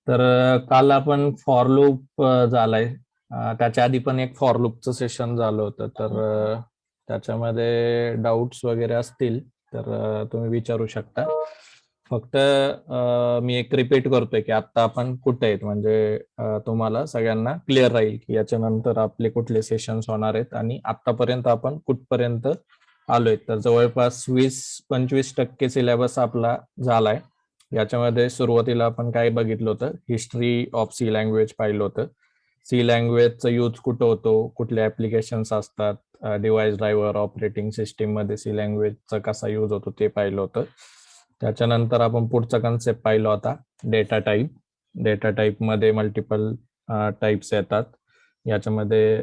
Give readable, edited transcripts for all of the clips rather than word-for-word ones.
तर काल आपण फॉर लूप झालाय. त्याच्या आधी पण एक फॉर लूपचं सेशन झालं होतं. तर त्याच्यामध्ये डाऊट्स वगैरे असतील तर तुम्ही विचारू शकता. फक्त मी एक रिपीट करतोय की आता आपण कुठे आहेत, म्हणजे तुम्हाला सगळ्यांना क्लिअर राहील की याच्यानंतर आपले कुठले सेशन्स होणार आहेत आणि आतापर्यंत आपण कुठपर्यंत आलोय. तर जवळपास 20-25% सिलेबस आपला झालाय. याच्यामध्ये सुरुवातीला आपण काय बघितलं होतं, हिस्ट्री ऑफ सी लँग्वेज पाहिलं होतं. सी लँग्वेजचा यूज कुठं होतो, कुठले ऍप्लिकेशन्स असतात, डिव्हाइस ड्रायव्हर, ऑपरेटिंग सिस्टीम मध्ये सी लँग्वेजचा कसा यूज होतो ते पाहिलं होतं. त्याच्यानंतर आपण पुढचा कन्सेप्ट पाहिला होता डेटा टाईप. डेटा टाईप मध्ये मल्टिपल टाईप्स येतात. याच्यामध्ये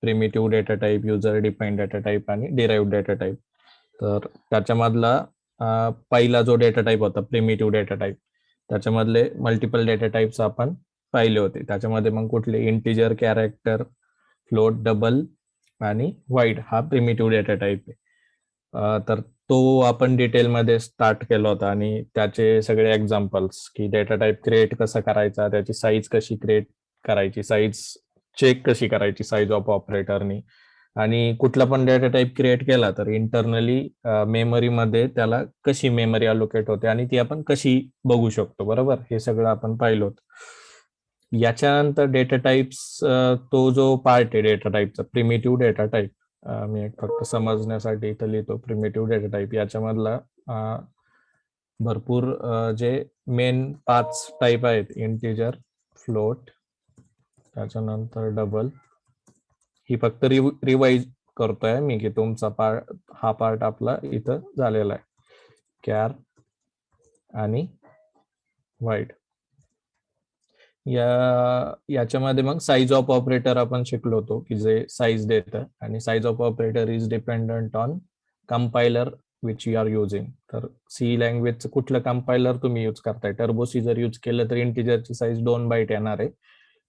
primitive data type, user defined data type आणि डिराईव्ह डेटा टाईप. तर त्याच्यामधला पहिला जो डेटा टाईप होता प्रिमिटिव्ह डेटा टाईप, त्याच्यामधले मल्टिपल डेटा टाईप्स आपण पाहिले होते. त्याच्यामध्ये मग कुठले इंटिजर, कॅरेक्टर, फ्लोट, डबल आणि वाईड हा प्रिमिटिव्ह डेटा टाईप आहे. तर तो आपण डिटेलमध्ये स्टार्ट केला होता आणि त्याचे सगळे एक्झाम्पल्स की डेटा टाईप क्रिएट कसा करायचा, त्याची साईज कशी क्रिएट करायची, साईज चेक कशी करायची साईज ऑफ ऑपरेटरनी, आणि कुठला पण डेटा टाईप क्रिएट केला तर इंटरनली मेमरीमध्ये त्याला कशी मेमरी अलोकेट होते आणि ती आपण कशी बघू शकतो. बरोबर, हे सगळं आपण पाहिलं होतं. याच्यानंतर डेटा टाईप्स, तो जो पार्ट आहे डेटा टाईपचा प्रिमिटिव्ह डेटा टाईप, मी एक फक्त समजण्यासाठी इथं लिहितो प्रिमिटिव्ह डेटा टाईप. याच्यामधला भरपूर जे मेन 5 टाईप आहेत, इंटिजर, फ्लोट, त्याच्यानंतर डबल. ही फक्त रिवाइज करतोय मी की तुमचा पार्ट, हा पार्ट आपला इथं झालेला आहे. कॅर आणि वाईड. याच्यामध्ये मग साईज ऑफ ऑपरेटर आपण शिकलो होतो की जे साईज देतं, आणि size of operator is dependent on compiler which you are using. तर सी लँग्वेजचं कुठलं कंपायलर तुम्ही यूज करताय. टर्बो सी जर यूज केलं तर इंटिजरची साईज 2 बाईट येणार आहे.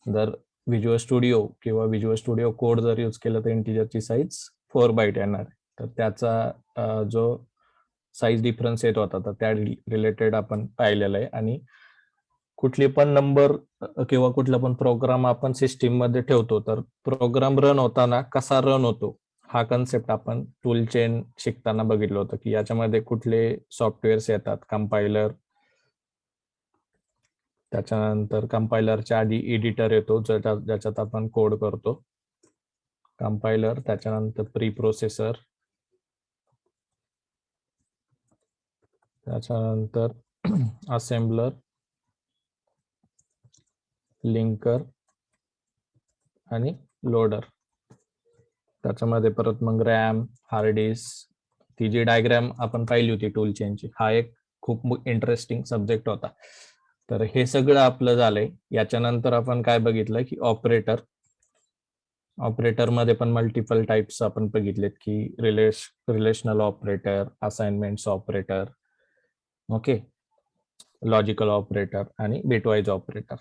जर व्हिज्युअल स्टुडिओ किंवा व्हिज्युअल स्टुडिओ कोड जर यूज केलं तर इंटिजरची साईज 4 बाईट येणार आहे. तर त्याचा जो साईज डिफरन्स येत होता तर त्या रिलेटेड आपण पाहिलेलं आहे. आणि कुठली पण नंबर किंवा कुठला पण प्रोग्राम आपण सिस्टीम मध्ये ठेवतो तर प्रोग्राम रन होताना कसा रन होतो हा कन्सेप्ट आपण टूल चेन शिकताना बघितलं होतं की याच्यामध्ये कुठले सॉफ्टवेअर्स येतात. कंपायलर, त्याच्यानंतर कंपायलरच्या आधी एडिटर येतो ज्याच्यात आपण कोड करतो. कंपायलर, त्याच्यानंतर प्री प्रोसेसर, त्याच्यानंतर असेंबलर, लिंकर आणि लोडर. त्याच्यामध्ये परत मग रॅम, हार्ड डिस्क, ती जी डायग्राम आपण पाहिली होती टूल चेनची, हा एक खूप इंटरेस्टिंग सब्जेक्ट होता. तर हे सगळं आपलं झालंय. याच्यानंतर आपण काय बघितलं की ऑपरेटर. ऑपरेटर मध्ये पण मल्टिपल टाइप्स आपण बघितलेत की relational operator, assignments operator, okay, logical operator आणि बिटवाईज ऑपरेटर.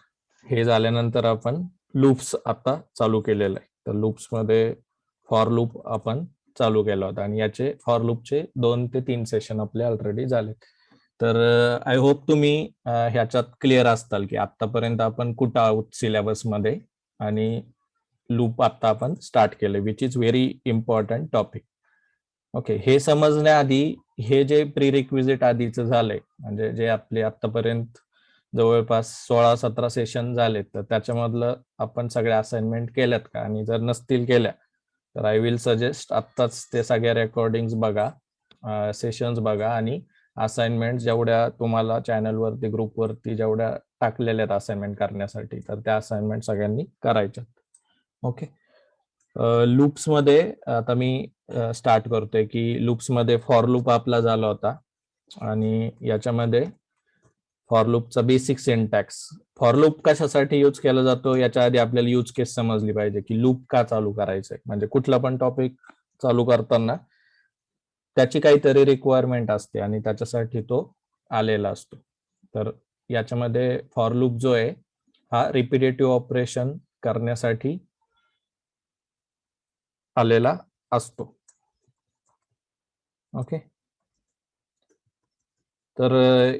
हे झाल्यानंतर आपण लूप्स आता चालू केलेलं आहे. तर लूप्स मध्ये फॉर लूप आपण चालू केला होता आणि याचे फॉर लूपचे 2 ते 3 सेशन आपले ऑलरेडी झाले. तर आय होप तुम्ही ह्याच्यात क्लिअर असताल की आतापर्यंत आपण कुठं आहोत सिलेबस मध्ये, आणि लूप आता आपण स्टार्ट केले, which is very important topic. Okay, हे समजण्याआधी हे जे प्री रिक्विजिट आधीचं झालंय, म्हणजे जे आपले आतापर्यंत जवळपास 16-17 सेशन झालेत, तर त्याच्यामधलं आपण सगळ्या असाइनमेंट केल्यात का, आणि जर नसतील केल्या तर आय विल सजेस्ट आत्ताच ते सगळ्या रेकॉर्डिंग बघा, सेशन्स बघा, आणि असाइनमेंट जेवढ्या तुम्हाला चॅनलवरती, ग्रुपवरती जेवढ्या टाकलेल्या आहेत असाइनमेंट करण्यासाठी, तर त्या असाइनमेंट सगळ्यांनी करायच्या. ओके, लूप्स मध्ये आता मी स्टार्ट करतोय की लूप्स मध्ये फॉर लूप आपला झाला होता, आणि याच्यामध्ये फॉर लूपचा बेसिक सिंटॅक्स. फॉर लूप कशासाठी यूज केला जातो याच्या आधी आपल्याला यूज केस समजली पाहिजे की लूप का चालू करायचंय. म्हणजे कुठला पण टॉपिक चालू करताना त्याची काहीतरी रिक्वायरमेंट असते आणि त्याच्यासाठी तो आलेला असतो. तर याच्यामध्ये फॉर लूप जो आहे हा रिपिटेटिव्ह ऑपरेशन करण्यासाठी आलेला असतो. ओके, तर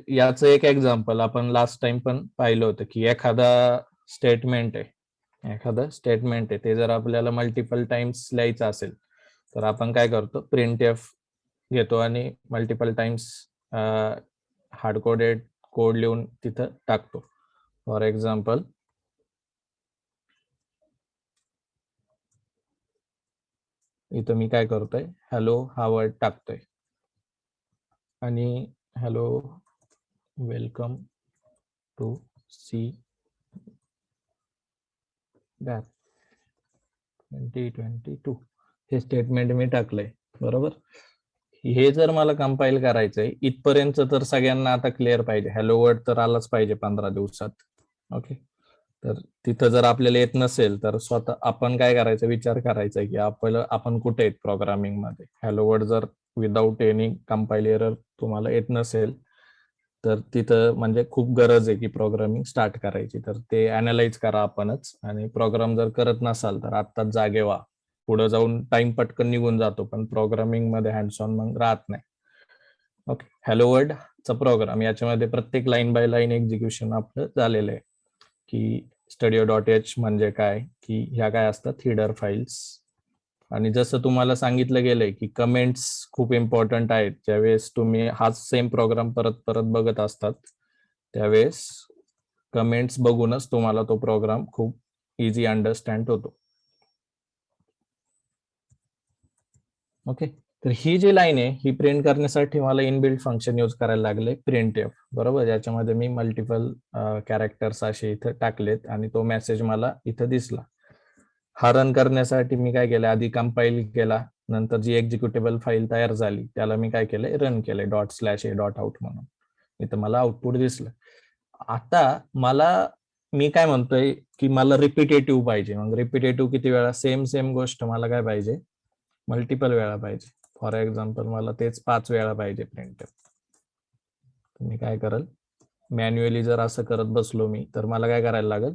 याचं एक एक्झाम्पल आपण लास्ट टाइम पण पाहिलं होतं की एखादं स्टेटमेंट आहे ते जर आपल्याला मल्टिपल टाइम्स लिहायचं असेल तर आपण काय करतो, प्रिंट एफ घेतो आणि multiple times hard coded code लिहून तिथं टाकतो. फॉर एक्झाम्पल इथं मी काय करतोय, हॅलो हा वर्ड टाकतोय आणि hello welcome to C back 2022 हे स्टेटमेंट मी टाकलंय. बरोबर, हे जर मला कंपाईल करायचंय इथपर्यंत तर सगळ्यांना आता क्लिअर पाहिजे, हॅलो वर्ड तर आलाच पाहिजे 15 दिवसात. ओके, तर तिथं जर आपल्याला येत नसेल तर स्वतः आपण काय करायचं, विचार करायचा की आपण कुठे आहेत प्रोग्रामिंग मध्ये. हॅलो वर्ड जर विदाउट एनी कंपाईल एरर तुम्हाला येत नसेल तर तिथं म्हणजे खूप गरज आहे की प्रोग्रामिंग स्टार्ट करायची. तर ते अनालाइज करा आपणच, आणि प्रोग्राम जर करत नसाल तर आत्ताच जागे व्हा. पुढे जाऊन टाइम पटकन निघून जातो पण प्रोग्रामिंग मध्ये हँड्स ऑन मग राहत नाही. ओके, हॅलो वर्ड चा प्रोग्राम याच्यामध्ये प्रत्येक लाईन बाय लाईन एक्झिक्युशन आपलं झालेलं आहे की studio.h म्हणजे काय, की ह्या काय असतात हिडर फाइल्स. आणि जसं तुम्हाला सांगितलं गेलंय की कमेंट्स खूप इम्पॉर्टंट आहेत. ज्यावेळेस तुम्ही हाच सेम प्रोग्राम परत परत बघत असतात त्यावेळेस कमेंट्स बघूनच तुम्हाला तो प्रोग्राम खूप इझी अंडरस्टँड होतो. ओके, तर ही जी लाईन आहे ही प्रिंट करण्यासाठी मला इनबिल्ट फंक्शन यूज करायला लागले, प्रिंट एफ. बरोबर, याच्यामध्ये मी मल्टिपल कॅरेक्टर्स असे इथं टाकलेत आणि तो मेसेज मला इथं दिसला. हा रन करण्यासाठी मी काय केलं, आधी कंपाईल केला, नंतर जी एक्झिक्युटेबल फाईल तयार झाली त्याला मी काय केलंय, रन केलंय ./a.out म्हणून. इथं मला आउटपुट दिसलं. आता मी काय म्हणतोय की मला रिपिटेटिव्ह पाहिजे. मग रिपिटेटिव्ह किती वेळा, सेम सेम गोष्ट मला काय पाहिजे, मल्टिपल वेळा पाहिजे. फॉर एक्झाम्पल मला तेच 5 वेळा पाहिजे प्रिंट. मी काय करल, मॅन्युअली जर असं करत बसलो मी तर मला काय करायला लागेल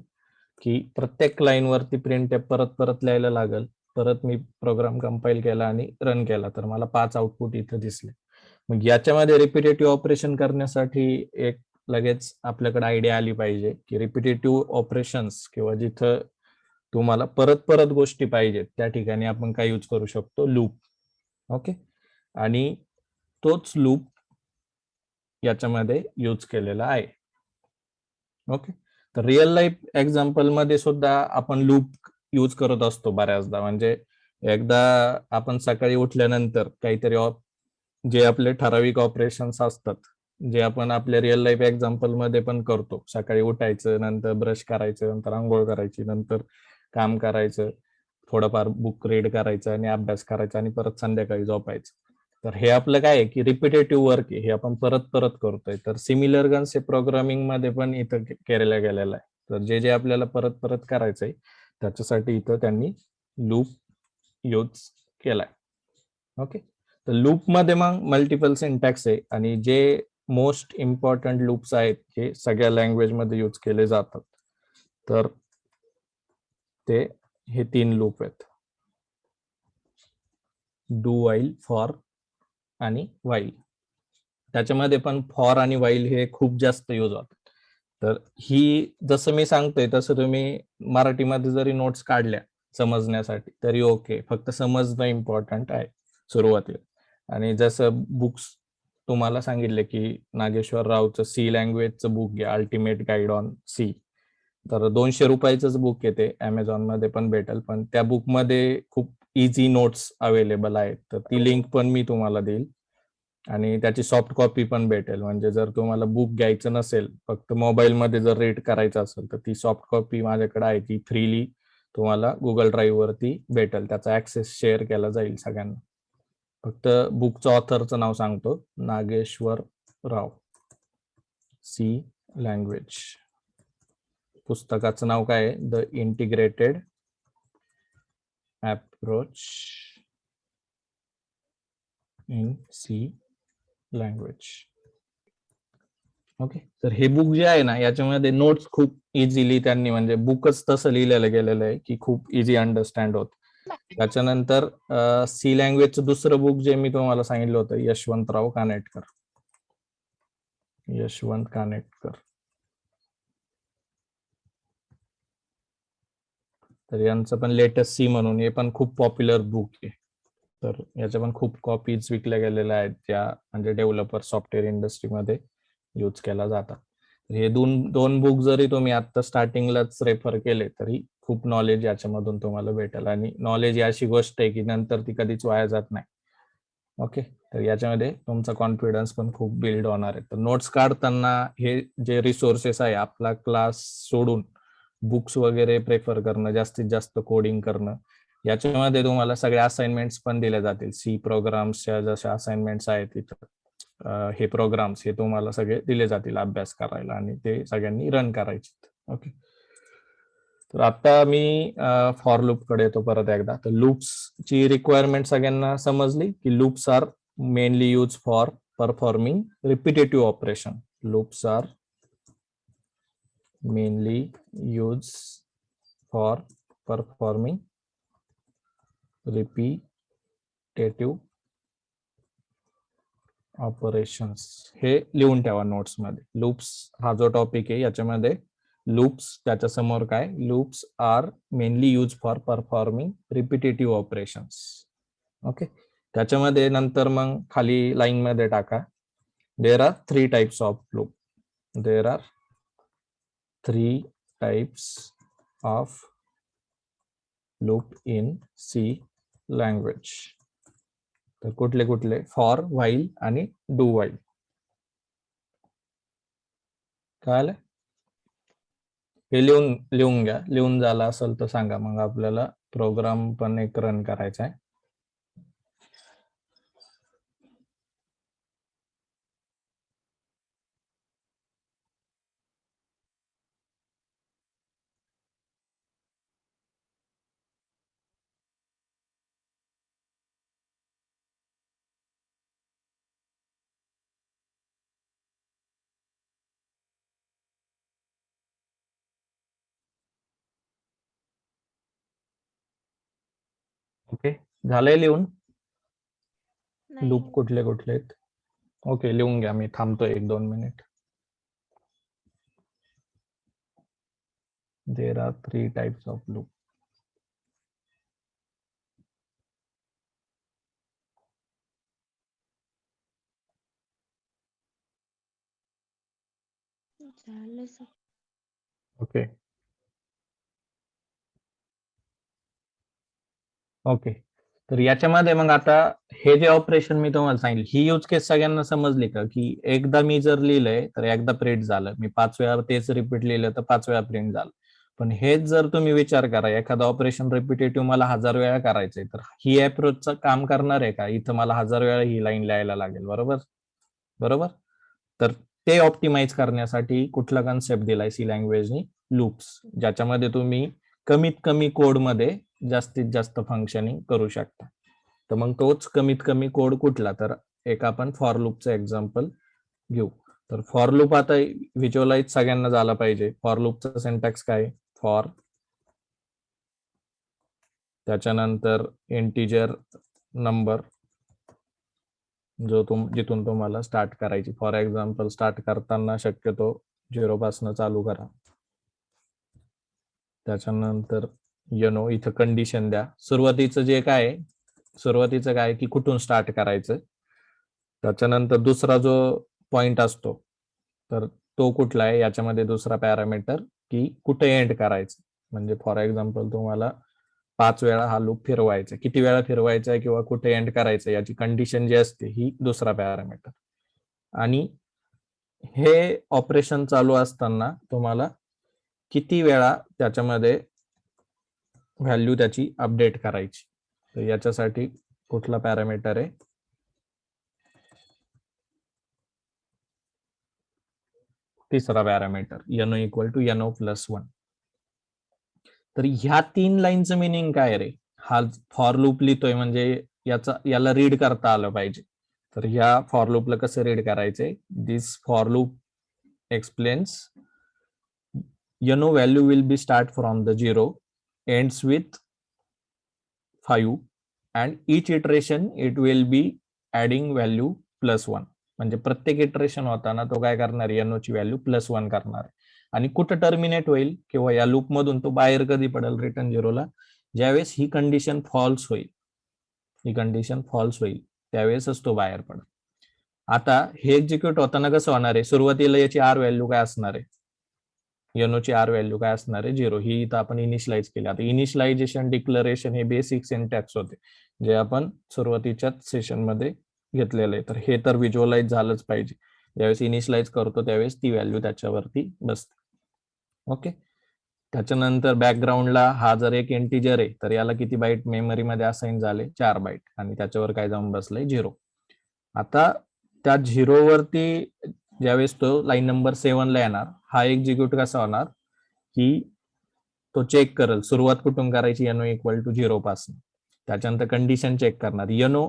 की प्रत्येक लाईन वरती प्रिंट परत परत लिहायला लागेल. परत मी प्रोग्राम कंपाईल केला आणि रन केला तर मला 5 आउटपुट इथे दिसले. मग याच्यामध्ये रिपिटेटिव्ह ऑपरेशन करण्यासाठी एक लगेच आपल्याकडे आयडिया आली पाहिजे की रिपिटेटिव्ह ऑपरेशन्स किंवा जिथं तुम्हाला परत परत गोष्टी पाहिजेत त्या ठिकाणी आपण काय यूज करू शकतो, लूप. ओके, आणि तोच लूप याच्यामध्ये यूज केलेला आहे. ओके, तर रिअल लाईफ एक्झाम्पल मध्ये सुद्धा आपण लूप यूज करत असतो बऱ्याचदा. म्हणजे एकदा आपण सकाळी उठल्यानंतर काहीतरी जे आपले ठराविक ऑपरेशन्स असतात, जे आपण आपल्या रिअल लाईफ एक्झाम्पल मध्ये पण करतो. सकाळी उठायचं, नंतर ब्रश करायचं, नंतर आंघोळ करायची, नंतर काम करायचं, थोडंफार बुक रीड करायचं आणि अभ्यास करायचा आणि परत संध्याकाळी झोपायचं. तर हे आपलं काय आहे की रिपिटेटिव्ह वर्क आहे, हे आपण परत परत करतोय. तर सिमिलर गन्स हे प्रोग्रामिंग मध्ये पण इथं केलेलं गेलेलं आहे. तर जे जे आपल्याला परत परत करायचंय त्याच्यासाठी इथं त्यांनी लूप यूज केलाय. ओके, तर लूप मध्ये मग मल्टिपल सिंटॅक्स आहे आणि जे मोस्ट इम्पॉर्टंट लूप्स आहेत हे सगळ्या लँग्वेज मध्ये यूज केले जातात. तर ते हे 3 लूप आहेत, डू वाईल, फॉर आणि वाईल. त्याच्यामध्ये पण फॉर आणि वाईल हे खूप जास्त यूज होतात. तर ही जसं मी सांगतोय तसं तुम्ही मराठीमध्ये जरी नोट्स काढल्या समजण्यासाठी तरी ओके, फक्त समजणं इम्पॉर्टंट आहे सुरुवातीला. आणि जसं बुक्स तुम्हाला सांगितले की नागेश्वर रावचं सी लँग्वेजचं बुक घ्या, अल्टिमेट गाईड ऑन सी. तर 200 रुपयाचंच बुक येते, अमेझॉन मध्ये पण भेटेल. पण त्या बुकमध्ये खूप इझी नोट्स अवेलेबल आहेत, तर ती लिंक पण मी तुम्हाला देईल आणि त्याची सॉफ्ट कॉपी पण भेटेल. म्हणजे जर तुम्हाला बुक घ्यायचं नसेल, फक्त मोबाईल मध्ये जर रीड करायचं असेल तर ती सॉफ्ट कॉपी माझ्याकडे आहे, ती फ्रीली तुम्हाला गुगल ड्राईव्ह वरती भेटेल. त्याचा ऍक्सेस शेअर केला जाईल सगळ्यांना. फक्त बुकचं ऑथरचं नाव सांगतो, नागेश्वर राव, सी लँग्वेज. पुस्तकाचं नाव काय आहे, the integrated approach in C language. Okay, तर हे बुक जे आहे ना याच्यामध्ये नोट्स खूप इझिली त्यांनी, म्हणजे बुकच तसं लिहिलेलं गेलेलं आहे की खूप इझी अंडरस्टँड होत. त्याच्यानंतर सी लँग्वेजचं दुसरं बुक जे मी तुम्हाला सांगितलं होतं, यशवंतराव कानेटकर. यशवंत कानेटकर. तर यांचं पण लेटेस्ट सी म्हणून हे पण खूप पॉप्युलर बुक आहे. तर याच्या पण खूप कॉपीज विकल्या गेलेल्या आहेत, ज्या म्हणजे डेव्हलपर सॉफ्टवेअर इंडस्ट्रीमध्ये यूज केला जातात. हे दोन बुक जरी तुम्ही आता स्टार्टिंगलाच रेफर केले तरी खूप नॉलेज याच्यामधून तुम्हाला भेटेल. आणि नॉलेज ही अशी गोष्ट आहे की नंतर ती कधीच वाया जात नाही. ओके, तर याच्यामध्ये तुमचा कॉन्फिडन्स पण खूप बिल्ड होणार आहे. तर नोट्स काढताना हे जे रिसोर्सेस आहे, आपला क्लास सोडून बुक्स वगैरे प्रेफर करणं, जास्तीत जास्त कोडिंग करणं, याच्यामध्ये तुम्हाला सगळे असाइनमेंट्स पण दिले जातील. सी प्रोग्राम्सच्या जशा असाइनमेंट्स आहेत तिथं हे प्रोग्राम्स हे तुम्हाला सगळे दिले जातील अभ्यास करायला आणि ते सगळ्यांनी रन करायचे. ओके, तर आता मी फॉर लूप कडे येतो परत एकदा. तर लूप्स ची रिक्वायरमेंट सगळ्यांना समजली की loops are mainly use for performing repetitive operation. Loops are mainly use for performing repetitive operations. हे लिहून ठेवा नोट्स मध्ये. लूप्स हा जो टॉपिक आहे याच्यामध्ये लूप्स त्याच्या समोर काय, loops are mainly use for performing repetitive operations. Okay, त्याच्यामध्ये नंतर मग खाली लाईन मध्ये टाका, there are 3 types of loop. There are 3 types of loop in C language. तर कुठले कुठले, फॉर, व्हाईल आणि डू व्हाईल. कळालं? हे लिहून घ्या. लिहून झालं असेल तर सांगा, मग आपल्याला प्रोग्राम पण एक रन करायचा आहे. ओके, झालंय लिहून? लूप कुठले कुठले आहेत? ओके, लिहून घ्या. मी थांबतोय 1-2 minute. There are 3 types of loop. Okay okay, तर याच्यामध्ये मग आता हे जे ऑपरेशन मी तुम्हाला सांगितलं, ही यूज केस सगळ्यांना समजली का? की एकदा मी जर लिहिलंय तर एकदा प्रिंट झालं, मी 5 वेळा तेच रिपीट लिहिलं तर 5 वेळा प्रिंट झालं. पण हेच जर तुम्ही विचार करा, एखादं ऑपरेशन रिपिटेटिव्ह मला 1000 वेळा करायचंय, तर ही अप्रोचचं काम करणार आहे का? इथं मला 1000 वेळा ही लाईन लिहायला लागेल. बरोबर बरोबर. तर ते ऑप्टिमाइज करण्यासाठी कुठला कन्सेप्ट दिलाय सी लँग्वेजनी? लूप्स, ज्याच्यामध्ये तुम्ही कमीत कमी कोड मध्ये जास्तीत जास्त फंक्शनिंग करू शकता. तर मग तोच कमीत कमी कोड कुठला? तर एक आपण फॉर लूपचं एक्झाम्पल घेऊ. तर फॉर लूप आता व्हिज्युअलाइज सगळ्यांना झाला पाहिजे. फॉर लूपचं सिंटॅक्स काय? फॉर, त्याच्यानंतर इंटिजर नंबर जो जिथून तुम्हाला स्टार्ट करायची. फॉर एक्झाम्पल स्टार्ट करताना शक्यतो 0 पासून चालू करा. त्याच्यानंतर इथं कंडिशन द्या. सुरुवातीचं जे काय, सुरुवातीचं काय की कुठून स्टार्ट करायचं. त्याच्यानंतर दुसरा जो पॉइंट असतो तर तो कुठला आहे, याच्यामध्ये दुसरा पॅरामीटर की कुठे एंड करायचं. म्हणजे फॉर एक्झाम्पल तुम्हाला 5 वेळा हा लूप फिरवायचा, किती वेळा फिरवायचा आहे किंवा कुठे एंड करायचं याची कंडिशन जी असते ही दुसरा पॅरामीटर. आणि हे ऑपरेशन चालू असताना तुम्हाला किती वेळा त्याच्यामध्ये व्हॅल्यू त्याची अपडेट करायची. तर याच्यासाठी कुठला पॅरामीटर आहे? तिसरा parameter no equal to no plus 1. तर ह्या 3 लाईनचं मिनिंग काय रे? हा फॉर लूप लिहितोय म्हणजे याला रीड करता आलं पाहिजे. तर ह्या फॉर लूपला कसं रीड करायचंय? This for loop explains value will be start from the 0, ends with 5, and each iteration it will be adding value plus 1. म्हणजे प्रत्येक इटरेशन होताना तो काय करणार, NO ची व्हॅल्यू +1 करणार आहे. आणि कुठं टर्मिनेट होईल किंवा या लूप मधून तो बाहेर कधी पडेल रिटर्न 0ला, ज्यावेळेस ही कंडिशन फॉल्स होईल, ही कंडिशन फॉल्स होईल त्यावेळेसच तो बाहेर पडेल. आता हे एक्झिक्यूट होताना कसं होणार आहे, सुरुवातीला याची आर व्हॅल्यू काय असणार आहे, NO ची आर व्हॅल्यू काय असणार आहे, 0. ही इथं आपण इनिशियलाइज केली. आता इनिशियलायझेशन डिक्लरेशन हे बेसिक सिंटॅक्स होते जे आपण सुरुवातीच्याच सेशन मध्ये घेतलेलं आहे. तर हे तर व्हिज्युअलाइज झालंच पाहिजे. ज्यावेळेस इनिशियलाइज करतो त्यावेळेस ती व्हॅल्यू त्याच्यावरती बसते. ओके. त्याच्यानंतर बॅकग्राऊंडला हा जर एक इंटिजर आहे तर याला किती बाईट मेमरीमध्ये असाइन झाले, 4 बाईट, आणि त्याच्यावर काय जाऊन बसलंय, 0. आता त्या 0 वरती ज्यावेळेस तो लाईन नंबर 7 ला येणार, हा एक्झिक्यूट कसा होणार की तो चेक करेल सुरुवात कुठून करायची, NO = 0 पासून. त्याच्यानंतर कंडिशन चेक करणार, NO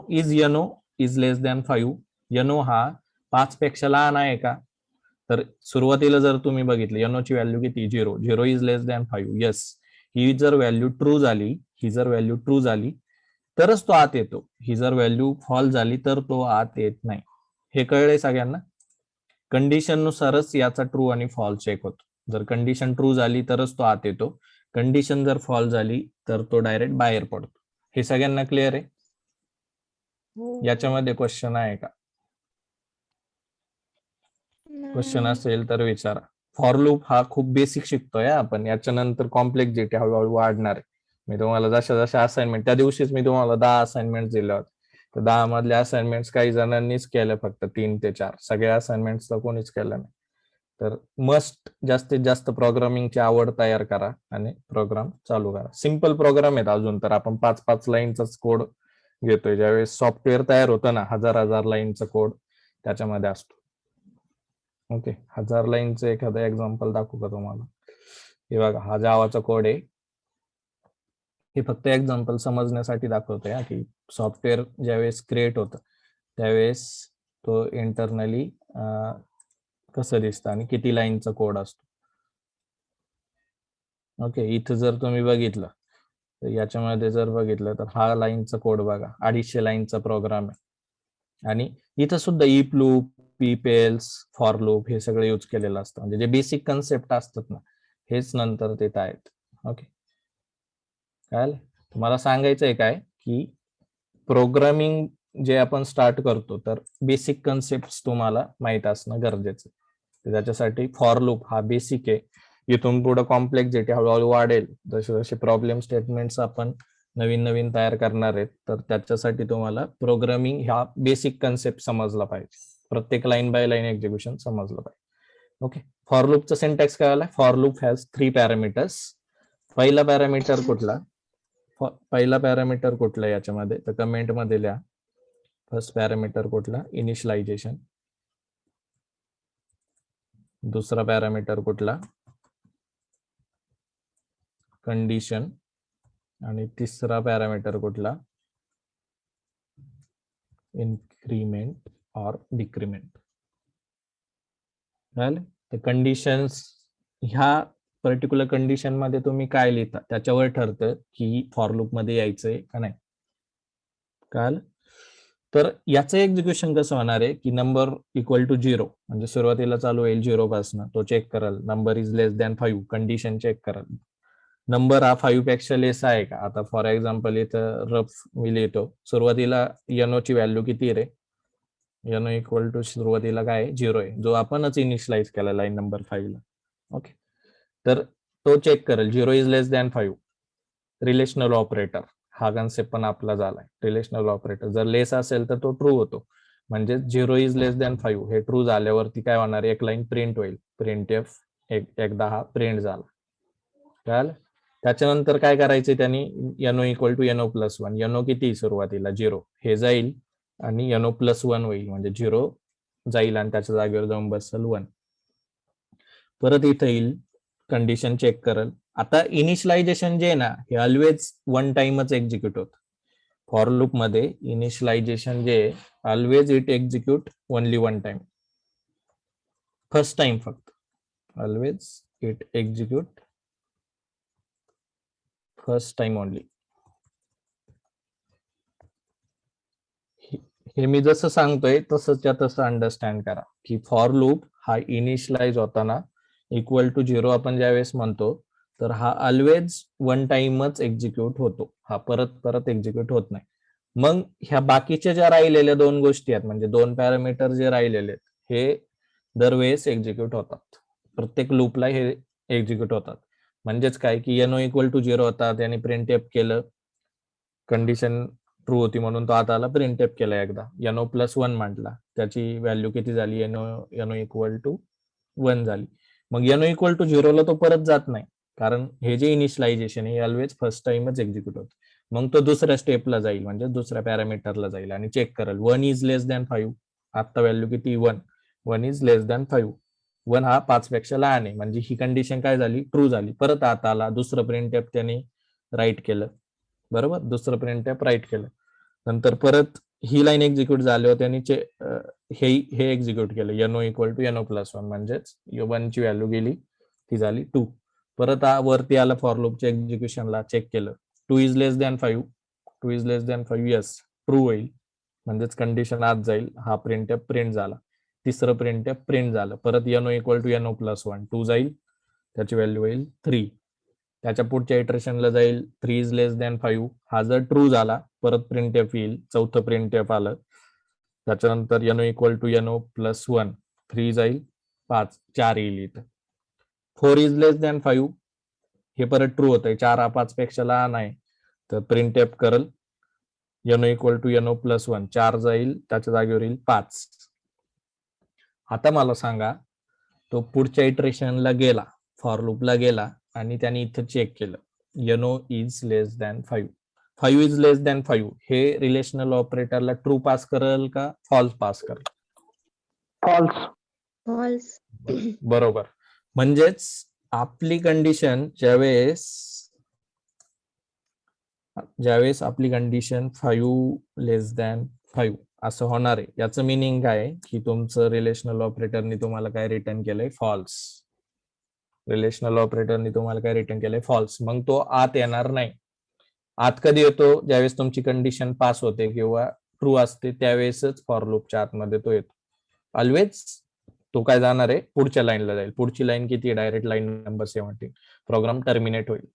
is less than 5. NO हा 5 पेक्षा लहान आहे का? तर सुरुवातीला जर तुम्ही बघितलं NO ची व्हॅल्यू किती, 0 इज लेस दॅन 5. येस, ही जर व्हॅल्यू ट्रू झाली तरच तो आत येतो. ही जर व्हॅल्यू फॉल झाली तर तो आत येत नाही. हे कळलंय सगळ्यांना? कंडिशन नुसारच याचा ट्रू आणि फॉल्स चेक होतो. जर कंडिशन ट्रू झाली तरच तो आत येतो, कंडिशन जर फॉल झाली तर तो डायरेक्ट बाहेर पडतो. हे सगळ्यांना क्लिअर आहे? याच्यामध्ये क्वेश्चन आहे का? क्वेश्चन असेल तर विचारा. फॉर लूप हा खूप बेसिक शिकतोय आपण, याच्यानंतर कॉम्प्लेक्सिटी हळूहळू वाढणार आहे. मी तुम्हाला जशा जशा असाइनमेंट, त्या दिवशीच मी तुम्हाला 10 असाइनमेंट दिल्या होत्या. तर 10 मधल्या असाइनमेंट काही जणांनीच केल्या, फक्त 3 ते 4. सगळ्या असाइनमेंट्स तर कोणीच केल्या नाही. तर मस्ट जास्तीत जास्त प्रोग्रामिंगची आवड तयार करा आणि प्रोग्राम चालू करा. सिंपल प्रोग्राम आहेत अजून तर, आपण 5-5 लाईनचाच कोड घेतोय. ज्यावेळेस सॉफ्टवेअर तयार होतं ना, 1000 लाईनचा कोड त्याच्यामध्ये असतो. ओके, 1000 लाईनचं एखादं एक्झाम्पल दाखवू का तुम्हाला? हे बघा, हा जावाचा कोड आहे. हे फक्त एक्झाम्पल समजण्यासाठी दाखवतोय की सॉफ्टवेअर ज्यावेळेस क्रिएट होतं त्यावेळेस तो इंटरनली कसं दिसतं आणि किती लाईनचा कोड असतो. ओके, इथं जर तुम्ही बघितलं तर याच्यामध्ये जर बघितलं तर हा लाईनचा कोड बघा, 250 लाईनचा प्रोग्राम आहे. आणि इथं सुद्धा if loop, if else, for loop हे सगळं यूज केलेलं असतं. म्हणजे जे बेसिक कन्सेप्ट असतात ना, हेच नंतर तिथं आहेत. ओके, काय तुम्हाला सांगायचंय काय की प्रोग्रामिंग जे आपण स्टार्ट करतो तर बेसिक कन्सेप्ट तुम्हाला माहित असणं गरजेचं आहे. त्याच्यासाठी फॉर लूप हा बेसिक आहे. इथून पुढे कॉम्प्लेक्सिटी हळूहळू वाढेल जसे जसे प्रॉब्लेम स्टेटमेंट्स आपण नवीन नवीन तयार करणार आहेत. तर त्याच्यासाठी तुम्हाला प्रोग्रामिंग ह्या बेसिक कन्सेप्ट समजला पाहिजे, प्रत्येक लाईन बाय लाईन एक्झिक्युशन समजलं पाहिजे. ओके, फॉर लूपचं सिंटॅक्स काय आला? For loop has 3 parameters. पहिला पॅरामीटर कुठला? पहिला पॅरामीटर कुठला याच्यामध्ये? तर कमेंट मध्ये लिहा. फर्स्ट पॅरामीटर कुठला? इनिशियलायझेशन. दुसरा पॅरामीटर कुठला? कंडिशन. आणि तिसरा पॅरामीटर कुठला? इन्क्रीमेंट और डिक्रीमेंट. तर कंडिशन्स, ह्या पर्टिक्युलर कंडिशन मध्ये तुम्ही काय लिहिता त्याच्यावर ठरतं की फॉर लूप मध्ये यायचंय का नाही. कळालं? तर याचं एक्झिक्युशन कसं होणार आहे की नंबर = 0 म्हणजे सुरुवातीला चालू होईल 0 पासून, तो चेक करेल. Number is less than 5, condition check करेल. नंबर हा 5 पेक्षा लेस आहे का? आता फॉर एक्झाम्पल इथं रफ मी लिहितो, सुरुवातीला NO ची व्हॅल्यू किती रे? NO = सुरुवातीला काय 0 आहे, जो आपणच इनिशियलाइज केला लाईन नंबर 5 ला. ओके, तर तो चेक करेल 0 is less than 5. Relational operator हा कन्सेप्ट पण आपला झालाय. रिलेशनल ऑपरेटर जर लेस असेल तर तो ट्रू होतो, म्हणजे 0 इज लेस दॅन 5 हे ट्रू झाल्यावरती काय होणार, एक लाईन प्रिंट होईल, प्रिंट एफ. एकदा हा प्रिंट झाला. कळालं? त्याच्यानंतर काय करायचे त्यांनी? NO = NO+1. NO किती सुरुवातीला 0, हे जाईल आणि NO+1 होईल, म्हणजे 0 जाईल आणि त्याच्या जागेवर जाऊन बसेल 1. परत इथं येईल, कंडिशन चेक करेल. आता इनिशियलायझेशन जे आहे ना, हे ऑलवेज 1 टाइमच एक्झिक्यूट होत. फॉर लूप मध्ये इनिशियलायझेशन जे always it execute only 1 time, first time फक्त. Always it execute first time only. हे मी जसं सांगतोय तसंच्या तसं अंडरस्टँड करा की फॉर लूप हा इनिशियलाइज होताना इक्वल टू 0 आपण ज्यावेळेस म्हणतो तर हा ऑलवेज वन टाइमच एक्झिक्यूट होतो, हा परत परत एक्झिक्यूट होत नाही. मग ह्या बाकीच्या ज्या राहिलेल्या दोन गोष्टी आहेत म्हणजे दोन पॅरामीटर जे राहिलेले आहेत हे दरवेळेस एक्झिक्यूट होतात, प्रत्येक लूपला हे एक्झिक्यूट होतात. म्हणजेच काय की एनो इक्वल टू 0 होता, त्याने प्रिंट एफ केलं, कंडिशन ट्रू होती म्हणून तो आता आला प्रिंट एफ केला एकदा, एनो प्लस 1 म्हटला, त्याची व्हॅल्यू किती झाली, एनो इक्वल टू 1 झाली. मग एनो इक्वल टू 0 ला तो परत जात नाही कारण हे जे इनिशियलायझेशन हे ऑलवेज फर्स्ट टाइमच एक्झिक्यूट होतं. मग तो दुसऱ्या स्टेपला जाईल म्हणजे दुसऱ्या पॅरामीटरला जाईल आणि चेक करेल 1 इज लेस दॅन 5. आता व्हॅल्यू किती 1 इज लेस दॅन 5. 1 हा 5 पेक्षा लहान आहे म्हणजे ही कंडिशन काय झाली, ट्रू झाली. परत आता आला दुसरं प्रिंट एफ त्याने राईट केलं, बरोबर, दुसरं प्रिंट एफ राईट केलं. नंतर परत ही लाईन एक्झिक्यूट झाल्यावर त्यांनी हे एक्झिक्यूट केलं एनो इक्वल टू एनो प्लस 1 म्हणजेच 1 ची व्हॅल्यू गेली, ती झाली 2. परत वरती आला फॉर लूपच्या एक्झिक्युशनला, चेक केलं 2 is less than 5. 2 is less than 5 yes, true होईल म्हणजेच कंडिशन आत जाईल, हा प्रिंट एफ प्रिंट झाला. तिसरं प्रिंट एफ प्रिंट झालं, परत एनो इक्वल टू एनो प्लस 1, 2 जाईल, त्याची व्हॅल्यू होईल 3. त्याच्या पुढच्या इटरेशनला जाईल 3 इज लेस दॅन 5, हा जर ट्रू झाला परत प्रिंट एफ येईल, चौथं प्रिंट एफ आलं, त्याच्यानंतर एनो इक्वल टू एनो प्लस 1, 3 जाईल 5, 4 येईल इथं. 4 इज लेस दॅन 5, हे परत ट्रू होतंय, 4 हा 5 पेक्षा लहान आहे, तर प्रिंट एफ करल एनो इक्वल टू एनो प्लस 1, 4 जाईल, त्याच्या जागेवर येईल 5. आता मला सांगा तो पुढच्या इटरेशनला गेला, फॉर लूपला गेला आणि त्याने इथं चेक केलं एनो is less than 5. 5 is less than 5 हे रिलेशनल ऑपरेटरला ट्रू पास करेल का फॉल्स पास करेल? फॉल्स. फॉल्स. बरोबर. म्हणजेच आपली कंडिशन ज्यावेळेस आपली कंडिशन 5 लेस दॅन 5 असं होणार आहे, याचं मिनिंग काय की तुमचं रिलेशनल ऑपरेटरनी तुम्हाला काय रिटर्न केलंय, फॉल्स. रिलेशनल ऑपरेटरनी तुम्हाला काय रिटर्न केलंय, फॉल्स. मग तो आत येणार नाही. आत कधी येतो, ज्यावेळेस तुमची कंडिशन पास होते किंवा ट्रू असते त्यावेळेसच फॉर लूपच्या आतमध्ये तो येतो. ऑलवेज तो काय जाणार आहे, पुढच्या लाईनला जाईल. पुढची लाईन किती, direct line number 17. Program terminate होईल.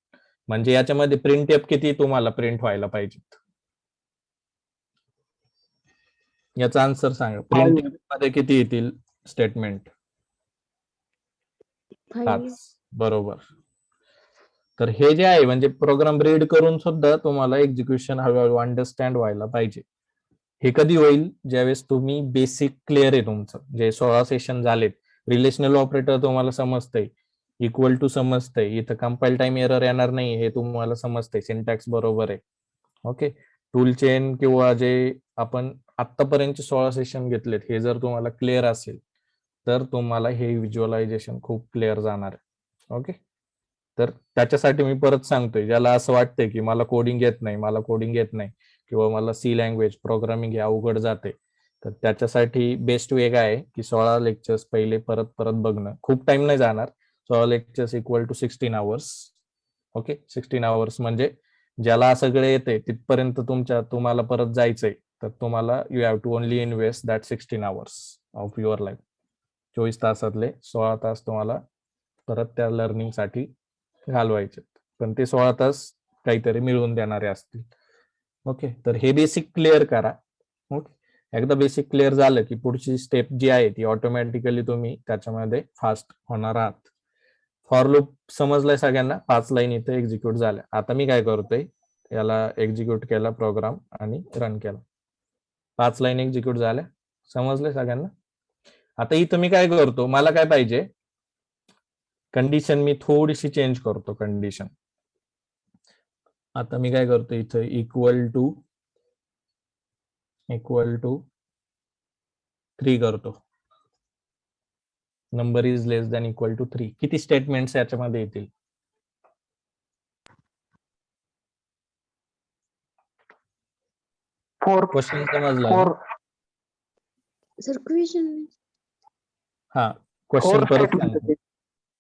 म्हणजे याच्यामध्ये प्रिंट एफ किती तुम्हाला प्रिंट व्हायला पाहिजेत, याचा आन्सर सांगा. प्रिंट एफ मध्ये किती येतील स्टेटमेंट? 5. बरोबर. तर हे जे आहे म्हणजे प्रोग्राम रीड करून सुद्धा तुम्हाला एक्झिक्युशन हळूहळू अंडरस्टँड व्हायला पाहिजे. हे कधी होईल, ज्यावेळेस तुम्ही बेसिक क्लिअर आहे तुमचं, जे 16 सेशन झालेत, रिलेशनल ऑपरेटर तुम्हाला समजतंय, इक्वल टू समजतंय, इथं कंपाईल टाइम एरर येणार नाही हे तुम्हाला समजतंय, सिंटॅक्स बरोबर आहे. ओके. टूल चेन किंवा जे आपण आतापर्यंतचे 16 सेशन घेतलेत हे जर तुम्हाला क्लिअर असेल तर तुम्हाला हे व्हिज्युअलायझेशन खूप क्लिअर जाणार आहे. ओके. तर त्याच्यासाठी मी परत सांगतोय, ज्याला असं वाटतंय की मला कोडिंग येत नाही किंवा मला सी लँग्वेज प्रोग्रामिंग हे अवघड जाते, तर त्याच्यासाठी बेस्ट वे काय आहे की 16 लेक्चर्स पहिले परत परत बघणं. खूप टाइम नाही जाणार, 16 lectures equal to 16 hours. Okay. 16 hours म्हणजे ज्याला सगळे येते तिथपर्यंत तुम्हाला परत जायचंय, तर तुम्हाला you have to only invest that 16 hours of your life. 24 तासातले 16 तास तुम्हाला परत त्या लर्निंगसाठी घालवायचे, पण ते 16 तास काहीतरी मिळवून देणारे असतील. ओके. तर हे बेसिक क्लिअर करा. ओके. एकदा बेसिक क्लिअर झालं की पुढची स्टेप जी आहे ती ऑटोमॅटिकली तुम्ही त्याच्यामध्ये फास्ट होणार आहात. फॉर लूप समजलाय सगळ्यांना, 5 लाईन इथे एक्झिक्यूट झाल्या. आता मी काय करतोय, याला एक्झिक्यूट केला प्रोग्राम आणि रन केला, 5 लाईन एक्झिक्यूट झाल्या. समजलंय सगळ्यांना? आता इथं मी काय करतो, मला काय पाहिजे, कंडिशन मी थोडीशी चेंज करतो कंडिशन. आता मी काय करतो, इथं इक्वल टू 3 करतो, number is less than equal to 3. किती स्टेटमेंट्स याच्यामध्ये येतील? 4. क्वेश्चन समजला ना? 4. सर क्वेश्चन हा, क्वेश्चन 4 परत स्टेटमेंट सांगा.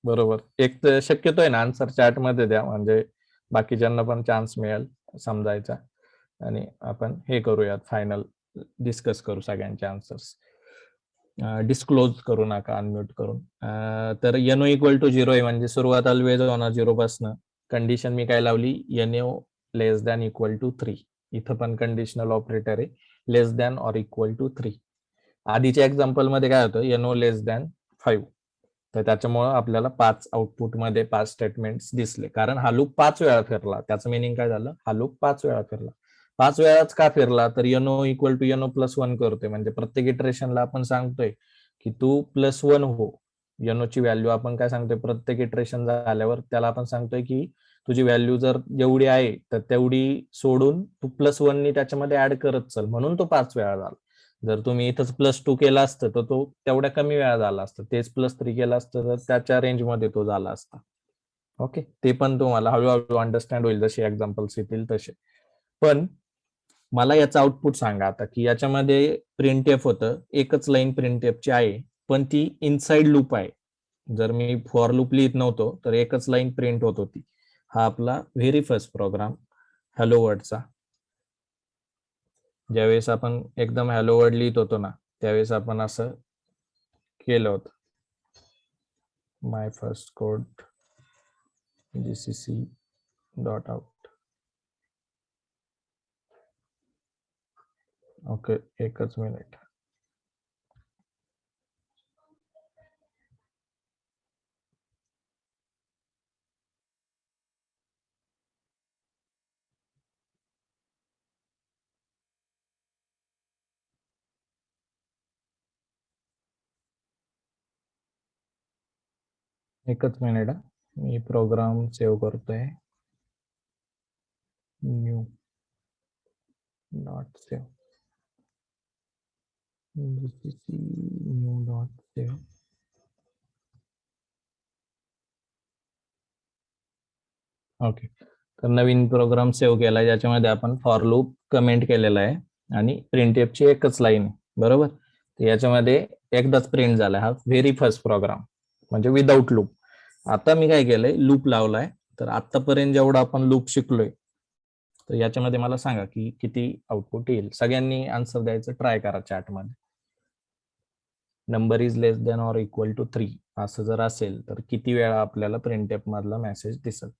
बरोबर. एक तर शक्यतो आहे ना आन्सर चॅट मध्ये द्या, म्हणजे बाकीच्यांना पण चान्स मिळेल समजायचा आणि आपण हे करूयात फायनल डिस्कस करू सगळ्यांचे आन्सर्स. डिस्क्लोज करू नका अनम्यूट करून. तर NO इक्वल टू 0 आहे म्हणजे सुरुवात ऑलवेज होणार 0 पासून. कंडिशन मी काय लावली, NO less than equal to 3. इथं पण कंडिशनल ऑपरेटर आहे, less than or equal to 3. आधीच्या एक्झाम्पल मध्ये काय होतं, NO लेस दॅन 5. तर त्याच्यामुळे आपल्याला 5 आउटपुट मध्ये 5 स्टेटमेंट्स दिसले, कारण हा लूप 5 वेळा फिरला. त्याचं मिनिंग काय झालं, हा लूप 5 वेळा फिरला. 5 वेळाच का फिरला, तर NO equal to NO plus 1 करतोय, म्हणजे प्रत्येक इटरेशनला आपण सांगतोय की तू +1 हो. NO ची व्हॅल्यू आपण काय सांगतोय, प्रत्येक इटरेशन झाल्यावर त्याला आपण सांगतोय की तुझी व्हॅल्यू जर जेवढी आहे तर तेवढी सोडून तू +1 नी त्याच्यामध्ये ऍड करत चल, म्हणून तो 5 वेळा झाला. जर तुम्ही इथंच +2 केला असतं तर तो तेवढ्या कमी वेळा झाला असतं. तेच +3 केला असतं तर त्याच्या रेंजमध्ये तो झाला असता. ओके, ते पण तुम्हाला हळूहळू अंडरस्टँड होईल जसे एक्झाम्पल्स येतील तसे. पण मला याचं आउटपुट सांगा आता, की याच्यामध्ये प्रिंटएफ होतं, एकच लाईन प्रिंटएफची आहे, पण ती इनसाइड लूप आहे. जर मी फॉर लूप लिहित नव्हतो तर एकच लाईन प्रिंट होत होती. हा आपला व्हेरी फर्स्ट प्रोग्राम हॅलो वर्ल्डचा. ज्यावेळेस आपण एकदम हॅलो वर्ल्ड लिहित होतो ना, त्यावेळेस आपण असं केलं होतं, my first code GCC dot out. Okay, एकच मिनिट. एकच मिनिट, मी प्रोग्राम सेव्ह करतोय. New dot save, GCC new dot save. Okay, तर नवीन प्रोग्राम सेव्ह केला ज्याच्यामध्ये आपण फॉर लूप कमेंट केलेला आहे आणि प्रिंटएफची एकच लाईन आहे, बरोबर. तर याच्यामध्ये एकदाच प्रिंट झाला हा व्हेरी फर्स्ट प्रोग्राम, म्हणजे विदाऊट लूप. आता मी काय केलंय, लूप लावलाय. तर आतापर्यंत जेवढा आपण लूप शिकलोय, तर याच्यामध्ये मला सांगा की किती आउटपुट येईल. सगळ्यांनी आन्सर द्यायचं ट्राय करा चॅटमध्ये. Number is less than or equal to 3 असं जर असेल तर किती वेळा आपल्याला प्रिंटएफ मधला मेसेज दिसेल.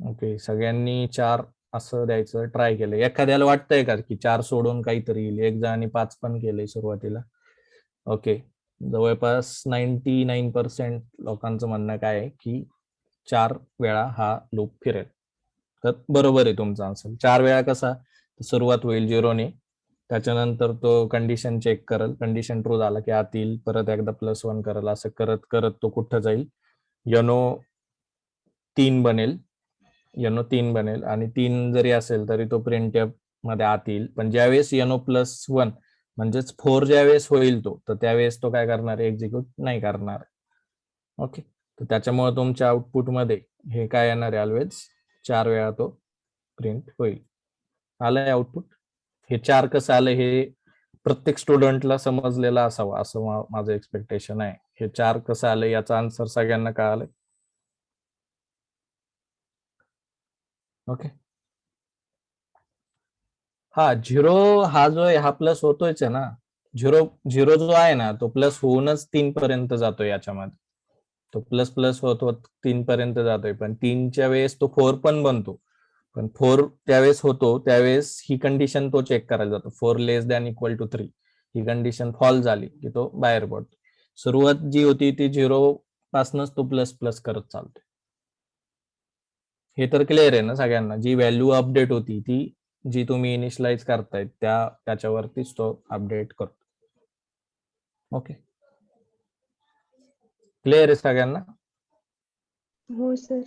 ओके, सगळ्यांनी 4 असं द्यायचं ट्राय केलं. एखाद्याला वाटतंय का की 4 सोडून काहीतरी येईल? एक जणांनी 5 पण केलंय सुरुवातीला. ओके, जवळपास 99% लोकांचं म्हणणं काय आहे की 4 वेळा हा लूप फिरेल. तर बरोबर आहे तुमचा आन्सर. 4 वेळा कसा, सुरुवात होईल 0 ने, त्याच्यानंतर तो कंडिशन चेक करेल, कंडिशन ट्रू झाला की आत येईल, परत एकदा +1 करेल, असं करत करत तो कुठं जाईल, NO 3 बनेल. NO 3 बनेल आणि 3 जरी असेल तरी तो प्रिंटएफ मध्ये आत येईल. पण ज्यावेळेस NO +1 म्हणजेच 4 ज्यावेळेस होईल तो, तर त्यावेळेस तो काय करणार, एक्झिक्यूट नाही करणार. ओके, तर त्याच्यामुळे तुमच्या आउटपुट मध्ये हे काय येणार आहे, ऑलवेज 4 वेळा तो प्रिंट होईल. आलंय आउटपुट. हे 4 कसं आलं हे प्रत्येक स्टुडंटला समजलेलं असावं असं माझं एक्सपेक्टेशन आहे. हे 4 कसं आलं याचा आन्सर सगळ्यांना कळालंय. ओके, हा 0 हा जो आहे हा प्लस होतोयच आहे ना. 0 जो आहे ना तो प्लस होऊनच 3 पर्यंत जातोय. याच्यामध्ये तो प्लस प्लस होत होत 3 पर्यंत जातोय, पण 3च्या वेळेस तो 4 पण बनतो. पण 4 त्यावेळेस होतो त्यावेळेस ही कंडिशन तो चेक करायला जातो, 4 लेस दॅन इक्वल टू 3. ही कंडिशन फॉल झाली की तो बाहेर पडतो. सुरुवात जी होती ती 0 पासूनच तो प्लस प्लस करत चालतोय. हे तर क्लिअर आहे ना सगळ्यांना. जी व्हॅल्यू अपडेट होती ती जी तुम्ही इनिशियलाइज करतायत त्याच्यावरतीच तो अपडेट करतो. ओके, क्लिअर आहे सगळ्यांना. हो सर.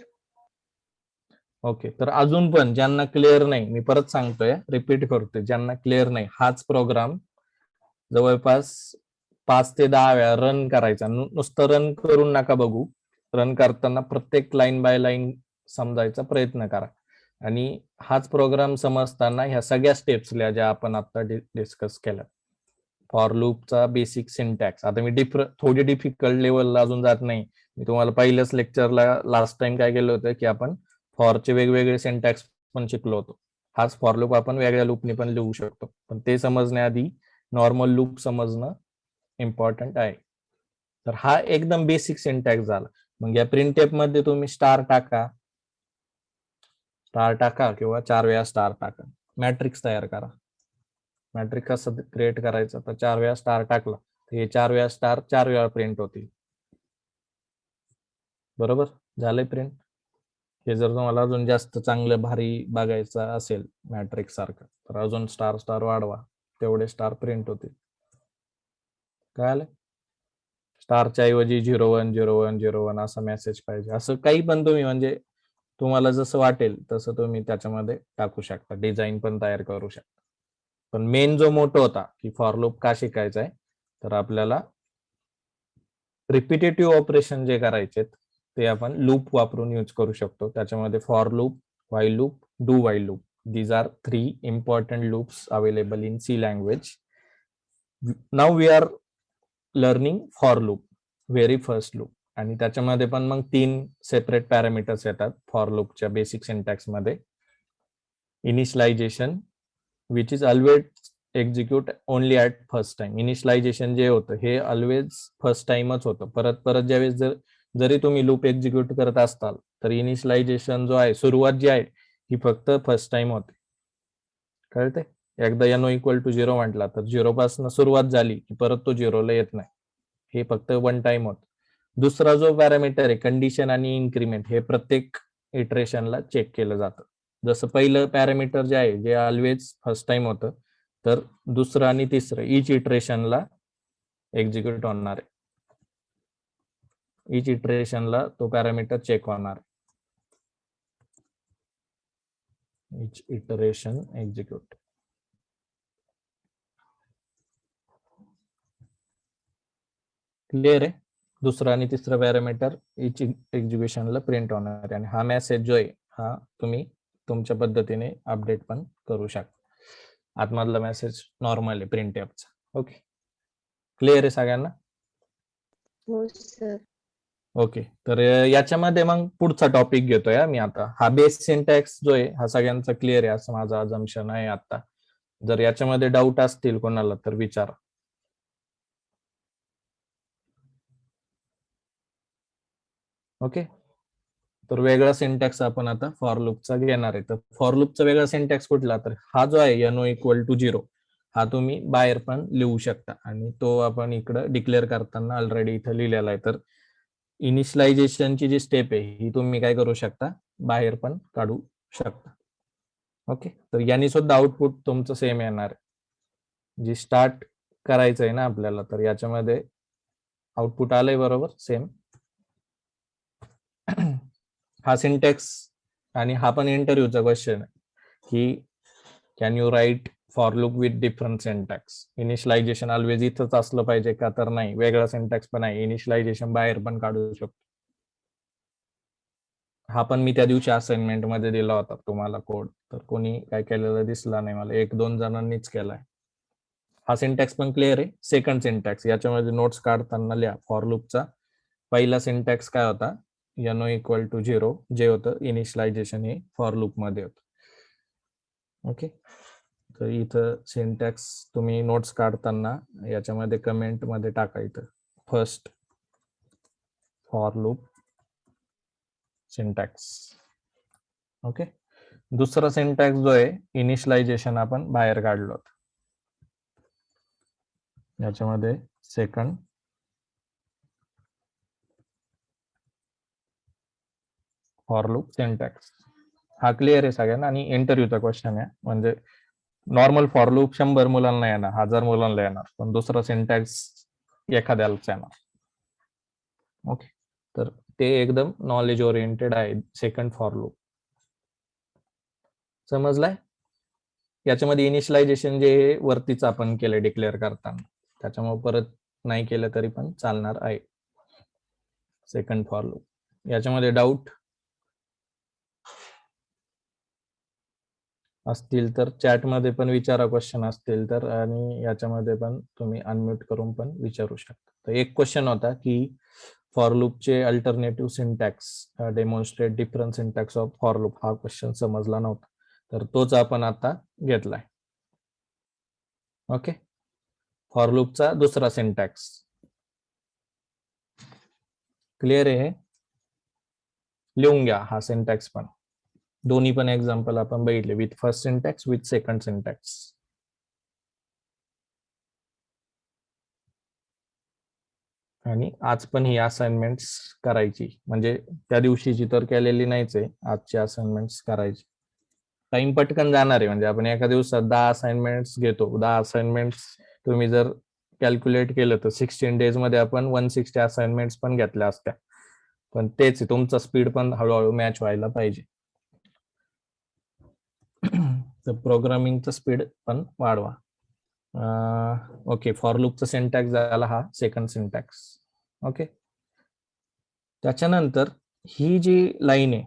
ओके, तर अजून पण ज्यांना क्लिअर नाही, मी परत सांगतोय, रिपीट करतोय, ज्यांना क्लिअर नाही, हाच प्रोग्राम जवळपास 5 ते 10 वेळा रन करायचा. नुसतं रन करून नका बघू, रन करताना प्रत्येक लाईन बाय लाईन समजायचा प्रयत्न करा. आणि हाच प्रोग्राम समजताना ह्या सगळ्या स्टेप्सल्या ज्या आपण आता डिस्कस केल्या फॉर लूपचा बेसिक सिंटॅक्स. आता मी थोडी डिफिकल्ट लेवलला अजून जात नाही. मी तुम्हाला पहिल्याच लेक्चरला लास्ट टाइम काय केलं होतं की आपण फॉरचे वेगवेगळे सिंटॅक्स पण शिकलो होतो. हाच फॉर लूप आपण वेगळ्या लूपने पण लिहू शकतो, पण ते समजण्याआधी नॉर्मल लूप समजणं इम्पॉर्टंट आहे. तर हा एकदम बेसिक सिंटॅक्स झाला. मग या प्रिंटएफ मध्ये तुम्ही स्टार टाका किंवा 4 वेळा स्टार टाका, मॅट्रिक्स तयार करा. मॅट्रिक्स कसं क्रिएट करायचं, तर 4 वेळा स्टार टाकला तर हे 4 वेळा स्टार 4 वेळा प्रिंट होतील. बरोबर झालंय प्रिंट. हे जर तुम्हाला अजून जास्त चांगलं भारी बघायचं असेल मॅट्रिक्स सारखं, तर अजून स्टार वाढवा, तेवढे स्टार प्रिंट होतील. काय आलं? स्टारच्या ऐवजी 01 01 01 असा मेसेज पाहिजे, असं काही पण तुम्ही म्हणजे तुम्हाला जसं वाटेल तसं तुम्ही त्याच्यामध्ये टाकू शकता, डिझाईन पण तयार करू शकता. पण मेन जो मोठा होता की फॉर लूप का शिकायचा आहे, तर आपल्याला रिपिटेटिव्ह ऑपरेशन जे करायचे ते आपण लूप वापरून यूज करू शकतो. त्याच्यामध्ये for loop, while loop, do while loop, these are 3 important loops available in C language. Now we are learning for loop, very first loop. आणि त्याच्यामध्ये पण मग 3 सेपरेट पॅरामीटर्स येतात फॉर लूपच्या बेसिक सिंटॅक्स मध्ये. Initialization which is always execute only at first time. Initialization जे होतं हे ऑलवेज फर्स्ट टाइमच होतं. परत ज्यावेळेस जरी तुम्ही लूप एक्झिक्यूट करत असताल तर इनिशियलायझेशन जो आहे, सुरुवात जी आहे ही फक्त फर्स्ट टाइम होते. कळते? एकदा n इक्वल टू 0 म्हटला तर 0 पासून सुरुवात झाली की परत तो 0 ला येत नाही, हे फक्त वन टाइम होत. दुसरा जो पॅरामीटर आहे कंडिशन आणि इन्क्रीमेंट, हे प्रत्येक इटरेशनला चेक केलं जातं. जसं पहिलं पॅरामीटर जे आहे जे ऑलवेज फर्स्ट टाइम होतं, तर दुसरं आणि तिसरं इच इटरेशनला एक्झिक्यूट होणार आहे. इच इटरेशनला तो पॅरामीटर चेक होणार. इच इटरेशन एक्झिक्यूट. क्लिअर आहे? दुसरा आणि तिसरा पॅरामीटर इच एक्झिक्युशनला प्रिंट होणार आहे. आणि हा मेसेज जो आहे हा तुम्ही तुमच्या पद्धतीने अपडेट पण करू शकता. आतमधला मेसेज नॉर्मल आहे प्रिंट ॲपचा. ओके, क्लिअर आहे सगळ्यांना? हो सर. ओके, तर याच्यामध्ये मग पुढचा टॉपिक घेतोय मी आता. हा बेस सिंटॅक्स जो आहे हा सगळ्यांचा क्लिअर आहे असं माझं अजम्पशन आहे आता. जर याच्यामध्ये डाऊट असतील कोणाला तर विचारा. ओके, तर वेगळा सिंटॅक्स आपण आता फॉर लूपचा घेणार आहे. तर फॉर लूपचा वेगळा सिंटॅक्स कुठला, तर हा जो आहे नो इक्वल टू 0 हा तुम्ही बाहेर पण लिहू शकता. आणि तो आपण इकडं डिक्लेअर करताना ऑलरेडी इथं लिहिलेला आहे. तर इनिशियलायझेशनची जी स्टेप आहे ही तुम्ही काय करू शकता, बाहेर पण काढू शकता. ओके, तर यांनी सुद्धा आउटपुट तुमचं सेम येणार आहे. जी स्टार्ट करायचं आहे ना आपल्याला, तर याच्यामध्ये आउटपुट आलंय बरोबर सेम. हा सिंटॅक्स आणि हा पण इंटरव्ह्यूचा क्वेश्चन आहे की can you write for loop with different syntax. Initialization always इथंच असलं पाहिजे का, तर नाही, वेगळा सिंटॅक्स पण आहे. इनिशियलायझेशन बाहेर पण काढू शकतो. हा पण मी त्या दिवशी असाइनमेंट मध्ये दिला होता तुम्हाला कोड, तर कोणी काय केलेलं दिसला नाही मला, 1-2 जणांनीच केलाय. हा सिंटॅक्स पण क्लिअर आहे. सेकंड सिंटॅक्स याच्यामध्ये नोट्स काढताना लिहा. फॉर लूपचा पहिला सिंटॅक्स काय होता, नो इक्वल टू 0 जे होतं इनिशियलायझेशन हे फॉर लूप मध्ये होतं. ओके, तर इथं सिंटॅक्स तुम्ही नोट्स काढताना याच्यामध्ये कमेंट मध्ये टाका इथं first for loop syntax. Okay, दुसरा सिंटॅक्स जो आहे इनिशियलायझेशन आपण बाहेर काढलो होतं, याच्यामध्ये सेकंड फॉर लूप सिंटॅक्स. हा क्लिअर आहे सगळ्यांना. आणि इंटरव्ह्यूचा क्वेश्चन आहे, म्हणजे नॉर्मल फॉर लूप 100 मुलांना येणार, 1000 मुलांना येणार, पण दुसरा सिंटॅक्स एखाद्यालाच येणार. ओके, तर ते एकदम नॉलेज ओरिएंटेड आहे सेकंड फॉर लूप. समजलाय? याच्यामध्ये इनिशियलायझेशन जे वरतीच आपण केलं डिक्लेअर करताना, त्याच्यामुळे परत नाही केलं तरी पण चालणार आहे सेकंड फॉर लूप. याच्यामध्ये डाऊट असतील तर चॅट मध्ये पण विचारा, क्वेश्चन असतील तर, आणि याच्यामध्ये पण तुम्ही अनम्यूट करून पण विचारू शकता. तर एक क्वेश्चन होता की फॉर लूपचे alternative syntax demonstrate different syntax of for loop, हा क्वेश्चन समजला नव्हता, तर तोच आपण आता घेतलाय. ओके, फॉर लूपचा दुसरा सिंटॅक्स क्लिअर आहे, लिहून घ्या हा सिंटॅक्स पण. दोन्ही पण एक्झाम्पल आपण बघितले, with first syntax, with second syntax. आणि आज पण ही असाइनमेंट्स करायची, म्हणजे त्या दिवशीची तर केलेली नाहीच आहे, आजची असाइनमेंट्स करायची. टाइम पटकन जाणार आहे, म्हणजे आपण एका दिवसात 10 असाइनमेंट्स घेतो. 10 असाइनमेंट्स तुम्ही जर कॅल्क्युलेट केलं तर 16 डेज मध्ये आपण 160 असाइनमेंट्स पण घेतल्या असत्या. पण तेच तुमचा स्पीड पण हळूहळू मॅच व्हायला पाहिजे. तर प्रोग्रामिंगचं स्पीड पण वाढवा. ओके, फॉर लूपचा सिंटॅक्स झाला हा सेकंड सिंटॅक्स. ओके, त्याच्यानंतर ही जी लाईन आहे,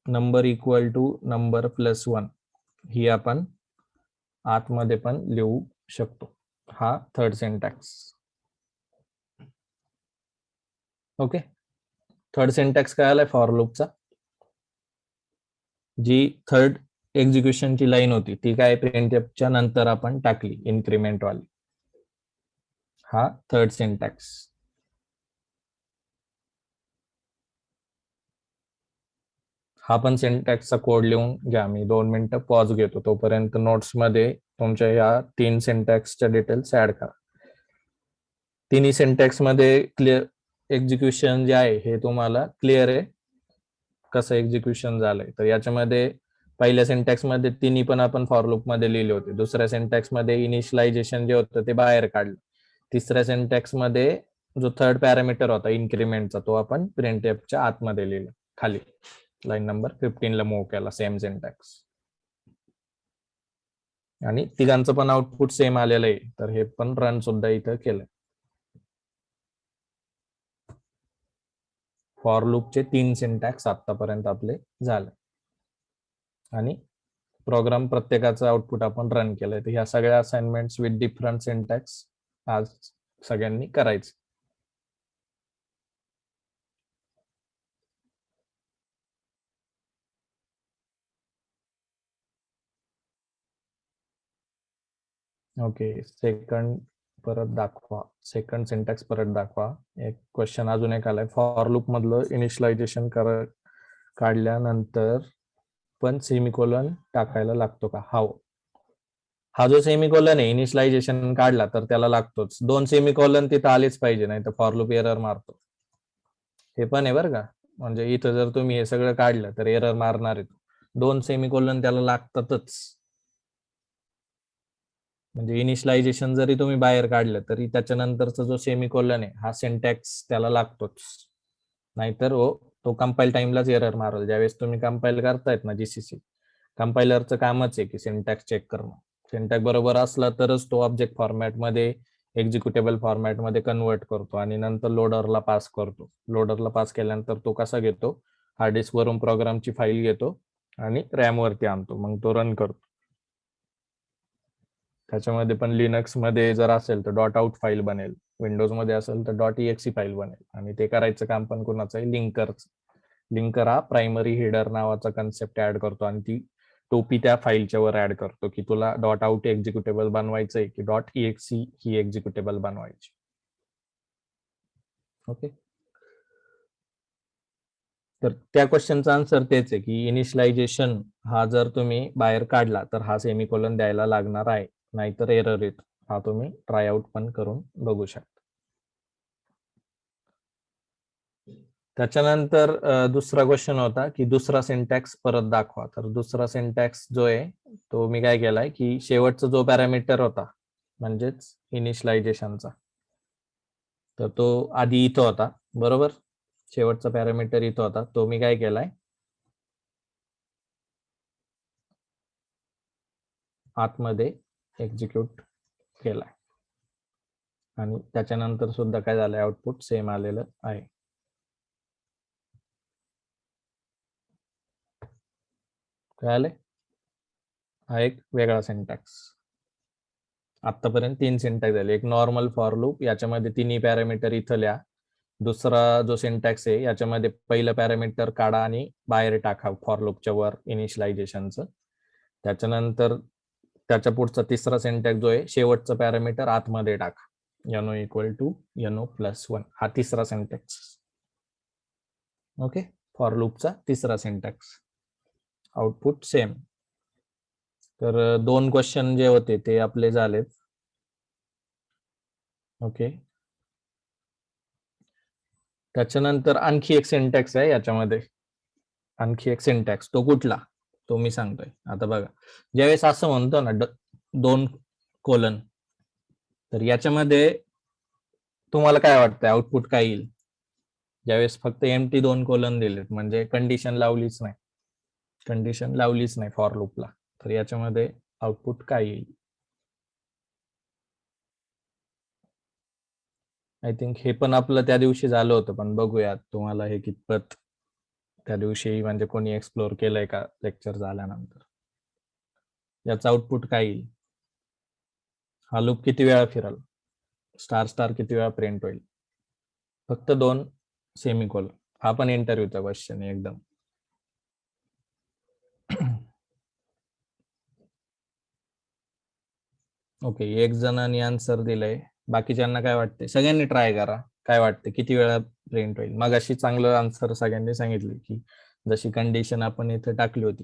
number equal to number plus 1, ही आपण आतमध्ये पण लिहू शकतो. हा third syntax. Okay, third syntax काय आलाय फॉर लूपचा? जी थर्ड एक्झिक्युशनची लाईन होती ती काय प्रिंटफच्या नंतर आपण टाकली, इन्क्रिमेंट वाली. हा थर्ड सिंटॅक्स. हा पण सिंटॅक्सचा कोड लिहून घ्या. मी 2 मिनिटं पॉज घेतो, तोपर्यंत नोट्स मध्ये तुमच्या या 3 सिंटॅक्सच्या डिटेल्स ऍड करा. तिन्ही सिंटॅक्स मध्ये क्लिअर एक्झिक्युशन जे आहे हे तुम्हाला क्लिअर आहे कसं एक्झिक्युशन झालंय. तर याच्यामध्ये पहिल्या सिंटॅक्स मध्ये तिन्ही पण आपण फॉर लूप मध्ये लिहिले होते. दुसऱ्या सिंटॅक्स मध्ये इनिशियलायझेशन जे होतं ते बाहेर काढलं. तिसऱ्या सिंटॅक्स मध्ये जो थर्ड पॅरामीटर होता इन्क्रिमेंटचा, तो आपण प्रिंटफच्या आतमध्ये लिहिला, खाली लाईन नंबर 15 ला मूव्ह केला, सेम सिंटॅक्स. आणि तिघांचं पण आउटपुट सेम आलेलं आहे, तर हे पण रन सुद्धा इथं केलं. फॉर लूपचे 3 सिंटॅक्स आतापर्यंत आपले झाले, आणि प्रोग्राम प्रत्येकाचं आउटपुट आपण रन केलंय. तर ह्या सगळ्या असाइनमेंट्स विथ डिफरंट सिंटॅक्स आज सगळ्यांनी करायचं. ओके, सेकंड परत दाखवा, सेकंड सिंटॅक्स परत दाखवा. एक क्वेश्चन अजून एक आलाय, फॉर लूप मधलं इनिशियलायझेशन काढल्यानंतर पण सेमिकोलन टाकायला लागतो का? हा जो सेमिकोलन आहे, इनिशियलायझेशन काढला तर त्याला लागतोच. 2 सेमिकोलन तिथं आलेच पाहिजे, नाही तर फॉर लूप एरर मारतो. हे पण आहे बरं का, म्हणजे इथं जर तुम्ही हे सगळं काढलं तर एरर मारणार आहे. 2 सेमिकोलन त्याला लागतातच. म्हणजे इनिशियलायझेशन जरी तुम्ही बाहेर काढलं तरी त्याच्यानंतरचा जो सेमिकोलन आहे हा सिंटॅक्स त्याला लागतोच, नाहीतर तो कंपाईल टाइमलाच एरर मारल. ज्यावेळेस तुम्ही कंपाईल करतायत ना जीसीसी, कंपायलरचं कामच आहे की सिंटॅक्स चेक करणं. सिंटॅक्स बरोबर असला तरच तो ऑब्जेक्ट फॉर्मॅटमध्ये, एक्झिक्युटेबल फॉर्मॅटमध्ये कन्वर्ट करतो आणि नंतर लोडरला पास करतो. लोडरला पास केल्यानंतर तो कसा घेतो, हार्ड डिस्क वरून प्रोग्रामची फाईल घेतो आणि रॅम वरती आणतो, मग तो रन करतो. त्याच्यामध्ये पण लिनक्स मध्ये जर असेल तर डॉट आउट फाईल बनेल, विंडोज मध्ये असेल तर .exe फाईल बनेल. आणि ते करायचं काम पण कोणाचं आहे, लिंकरचं. लिंकर हा प्रायमरी हेडर नावाचा कन्सेप्ट ऍड करतो आणि ती टोपी त्या फाईलच्या वर ऍड करतो की तुला डॉट आउट एक्झिक्युटेबल बनवायचंय की .exe ही एक्झिक्युटेबल बनवायची. ओके, तर त्या क्वेश्चनचा आन्सर तेच आहे की इनिशियलायझेशन हा जर तुम्ही बाहेर काढला तर हा सेमिकोलन द्यायला लागणार आहे, नाहीतर एरर येतो. हा तुम्ही ट्राय आउट पण करून बघू शकता. त्याच्यानंतर दुसरा क्वेश्चन होता की दुसरा सिंटॅक्स परत दाखवा. तर दुसरा सिंटॅक्स जो आहे तो मी काय केलाय की शेवटचा जो पॅरामीटर होता म्हणजेच इनिशियलायझेशनचा, तर तो आधी इथं होता बरोबर. शेवटचा पॅरामीटर इथं होता, तो मी काय केलाय आतमध्ये एक्झिक्यूट केलाय, आणि त्याच्यानंतर सुद्धा काय झालंय, आउटपुट सेम आलेलं आहे. कळाले? हा एक वेगळा सिंटॅक्स. आतापर्यंत 3 सिंटॅक्स झाले. एक नॉर्मल फॉर लूप, याच्यामध्ये तिन्ही पॅरामीटर इथं लिहा. दुसरा जो सिंटॅक्स आहे याच्यामध्ये पहिलं पॅरामीटर काढा आणि बाहेर टाका फॉर लूपच्या वर इनिशियलायझेशनचं. त्याच्यानंतर त्याच्या पुढचा तिसरा सिंटॅक्स जो आहे, शेवटचं पॅरामीटर आतमध्ये टाका, no equal to no plus 1. हा तिसरा सिंटॅक्स. ओके, फॉर लूपचा तिसरा सिंटॅक्स. Output same. तर 2 क्वेश्चन जे होते ते आपले झालेत. ओके, त्याच्यानंतर आणखी एक सिंटॅक्स आहे याच्यामध्ये. आणखी एक सिंटॅक्स, तो कुठला तो मी सांगतोय. आता बघा, ज्यावेळेस असं म्हणतो ना 2 कोलन, तर याच्यामध्ये तुम्हाला काय वाटतं आउटपुट काय येईल? ज्यावेळेस फक्त एम्प्टी 2 कोलन दिलेत, म्हणजे कंडिशन लावलीच नाही, कंडिशन लावलीच नाही फॉर लूपला, तर याच्यामध्ये आउटपुट काय येईल? आय थिंक हे पण आपलं त्या दिवशी झालं होतं, पण बघूयात तुम्हाला हे कितपत त्या दिवशी म्हणजे कोणी एक्सप्लोर केलंय का लेक्चर झाल्यानंतर. याचा आउटपुट काय येईल? हा लूप किती वेळा फिरल? स्टार स्टार किती वेळा प्रिंट होईल? फक्त 2 सेमिकोलन. हा पण इंटरव्ह्यूचा क्वेश्चन आहे एकदम. ओके, 1 जणांनी आन्सर दिलंय. बाकीच्यांना काय वाटते? सगळ्यांनी ट्राय करा. काय वाटते किती वेळा प्रिंट होईल? मग अशी चांगलं आन्सर सगळ्यांनी सांगितले की जशी कंडिशन आपण इथे टाकली होती,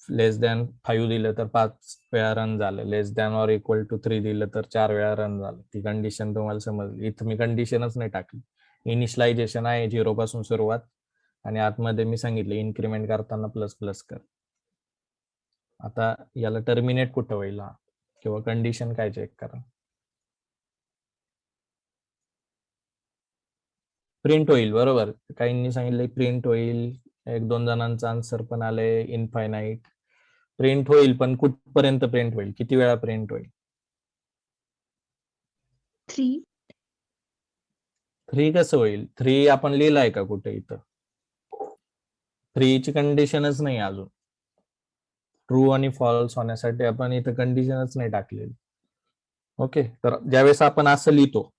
लेस दॅन 5 दिलं तर 5 वेळा रन झालं, लेस दॅन ऑर इक्वल टू 3 दिलं तर 4 वेळा रन झालं. ती कंडिशन तुम्हाला समजली. इथं मी कंडिशनच नाही टाकली. इनिशियलायझेशन आहे 0 पासून सुरुवात, आणि आतमध्ये मी सांगितलं इन्क्रिमेंट करताना प्लस प्लस कर. आता याला टर्मिनेट कुठं होईल हा, किंवा कंडिशन काय चेक करा? प्रिंट होईल, बरोबर. काहींनी सांगितलं प्रिंट होईल. 1-2 जणांचं आन्सर पण आलंय इनफायनाईट. प्रिंट होईल, पण कुठपर्यंत प्रिंट होईल? किती वेळा प्रिंट होईल? 3. 3 कसं होईल? 3 आपण लिहिलाय का कुठे इथं? 3 ची कंडिशनच नाही अजून. ट्रू आणि फॉल्स होण्यासाठी आपण इथं कंडिशनच नाही टाकलेली. ओके, तर ज्यावेळेस आपण असं लिहितो,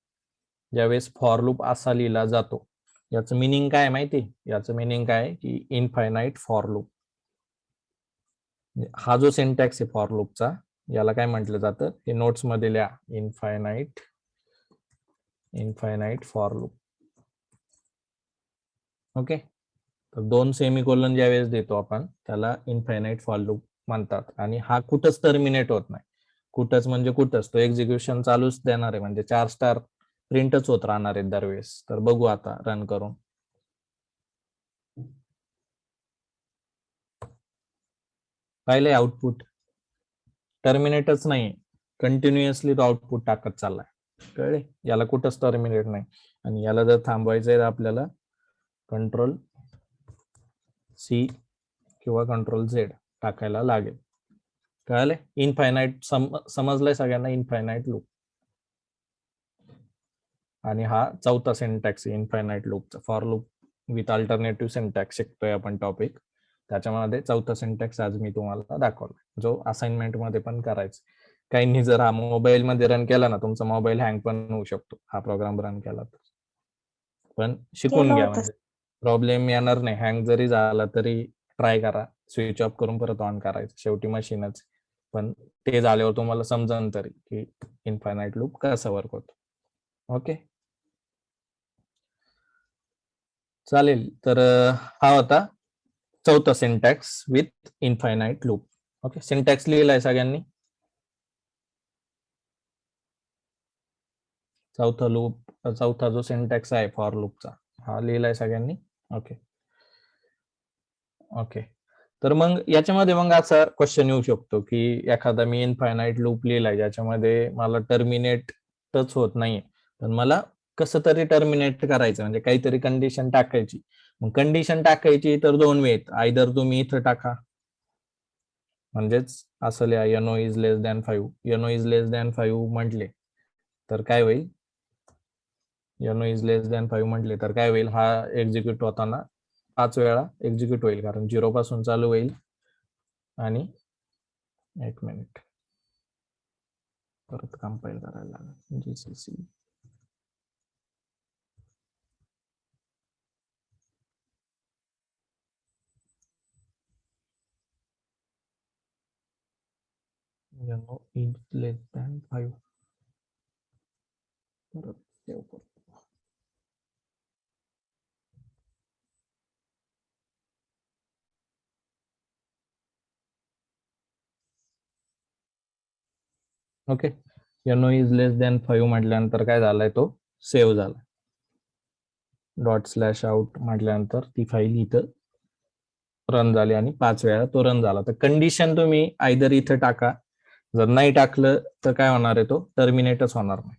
ज्यावेळेस फॉर लूप असा लिहिला जातो, याचं मिनिंग काय माहिती? याचं मिनिंग काय की इनफायनाईट फॉर लूप. हा जो सिंटॅक्स आहे फॉर लूपचा, याला काय म्हटलं जातं? हे नोट्स मध्ये लिहा, इनफायनाईट फॉर लूप. ओके, तर 2 सेमिकोलन ज्यावेळेस देतो आपण, त्याला इनफायनाईट फॉर लूप म्हणतात. आणि हा कुठंच टर्मिनेट होत नाही. कुठंच म्हणजे कुठंच, तो एक्झिक्युशन चालूच देणार आहे, म्हणजे 4 स्टार प्रिंटच होत राहणार आहेत दरवेळेस. तर बघू आता रन करून. पाहिलंय आउटपुट? टर्मिनेटच नाही, कंटिन्युअसली तो आउटपुट टाकत चाललाय. कळले? याला कुठंच टर्मिनेट नाही. आणि याला जर थांबवायचं आहे आपल्याला कंट्रोल C किंवा कंट्रोल Z टाकायला लागेल. कळले? इनफायनाईट समजलंय सगळ्यांना? Infinite loop. आणि हा चौथा सिंटॅक्स इनफायनाईट लूपचा. For loop with alternative syntax शिकतोय आपण टॉपिक. त्याच्यामध्ये चौथा सिंटॅक्स आज मी तुम्हाला दाखवला, जो असाइनमेंट मध्ये पण करायचा. काहींनी जर हा मोबाईल मध्ये रन केला ना, तुमचा मोबाईल हँग पण होऊ शकतो हा प्रोग्राम रन केला तर. पण शिकून केला घ्या, होता. म्हणजे प्रॉब्लेम येणार नाही. हँग जरी झाला तरी ट्राय करा, स्विच ऑफ करून परत ऑन करायचं, शेवटी मशीनच. पण ते झाल्यावर तुम्हाला समजन तरी की इनफायनाईट लूप कसा वर्क होतो. ओके, चालेल. तर हा होता चौथा syntax with infinite loop. Okay, syntax लिहिलाय सगळ्यांनी? चौथा जो सिंटॅक्स आहे फॉर लूपचा, हा लिहिलाय सगळ्यांनी? Okay okay. तर मग याच्यामध्ये मग असा क्वेश्चन येऊ शकतो की एखादा मी इनफायनाईट लूप लिहिलाय ज्याच्यामध्ये मला टर्मिनेटच होत नाहीये, पण मला कसं तरी टर्मिनेट करायचं, म्हणजे काहीतरी कंडिशन टाकायची. मग कंडिशन टाकायची तर 2 वे आहेत. आयदर तुम्ही इथं टाका, म्हणजेच असं लिहा no is less than 5. no is less than 5 म्हटले तर काय होईल? no इज लेस दॅन 5 म्हटले तर काय होईल? हा एक्झिक्यूट होताना 5 वेळा एक्झिक्यूट होईल, कारण 0 पासून चालू होईल आणि एक मिनिट, परत कंपाईल करायला लागेल. GCC is less than 5. परत save करतो. Okay, no is less than 5 म्हटल्यानंतर काय झालाय, तो सेव्ह झाला. ./out म्हटल्यानंतर ती फाईल इथं रन झाली आणि 5 वेळा तो रन झाला. तर कंडिशन तुम्ही आयदर इथं टाका, जर नाही टाकलं तर काय होणार आहे, तो टर्मिनेटच होणार नाही.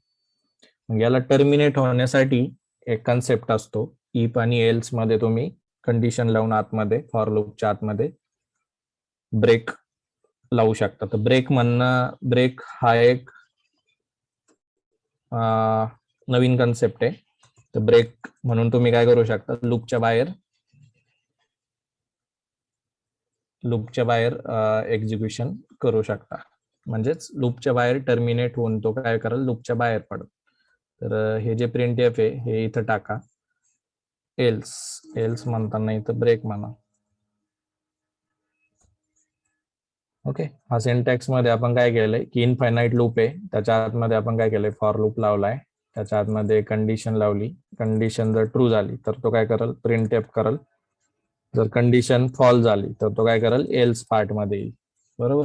मग याला टर्मिनेट होण्यासाठी एक कन्सेप्ट असतो, इफ आणि एल्स मध्ये तुम्ही कंडिशन लावून आतमध्ये फॉर लूपच्या आतमध्ये ब्रेक लावू शकता. तर ब्रेक हा एक नवीन कन्सेप्ट आहे. तर ब्रेक म्हणून तुम्ही काय करू शकता, लूपच्या बाहेर एक्झिक्युशन करू शकता. म्हणजेच लूपच्या बाहेर टर्मिनेट होऊन तो काय करेल, लूपच्या बाहेर पडेल. तर हे जे प्रिंट एफ आहे हे इथं टाका. एल्स म्हणताना इथं ब्रेक म्हणा. ओके, हा सिंटॅक्स मध्ये आपण काय केलंय की इनफायनाइट लूप आहे, त्याच्या आतमध्ये आपण काय केलंय, फॉर लूप लावलाय, त्याच्या आतमध्ये कंडिशन लावली. कंडिशन जर ट्रू झाली तर तो काय करेल, प्रिंट एफ करेल. जर कंडिशन फॉल झाली तर तो काय करेल, एल्स पार्ट मध्ये येईल. बरोबर.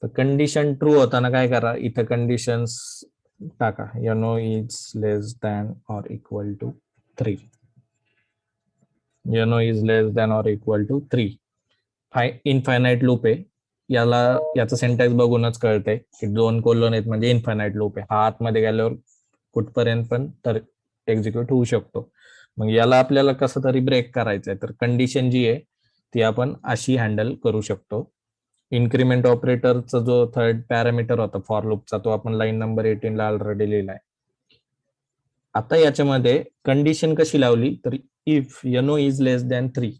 तर कंडिशन ट्रू होताना काय करा, इथं कंडिशन्स टाका. No is less than or equal to 3. No is less than or equal to 3. Infinite loop आहे, याचं सिंटॅक्स बघूनच कळतंय की 2 कोलन आहेत म्हणजे इनफायनाइट लूप आहे. हा आतमध्ये गेल्यावर कुठपर्यंत पण तर एक्झिक्यूट होऊ शकतो. मग याला आपल्याला कसं तरी ब्रेक करायचंय, तर कंडिशन जी आहे ती आपण अशी हँडल करू शकतो. इन्क्रिमेंट ऑपरेटरचा जो थर्ड पॅरामीटर होता फॉर लूपचा, तो आपण लाईन नंबर 18 ला ऑलरेडी लिहिलाय. आता याच्यामध्ये कंडिशन कशी लावली, तर if no is less than 3,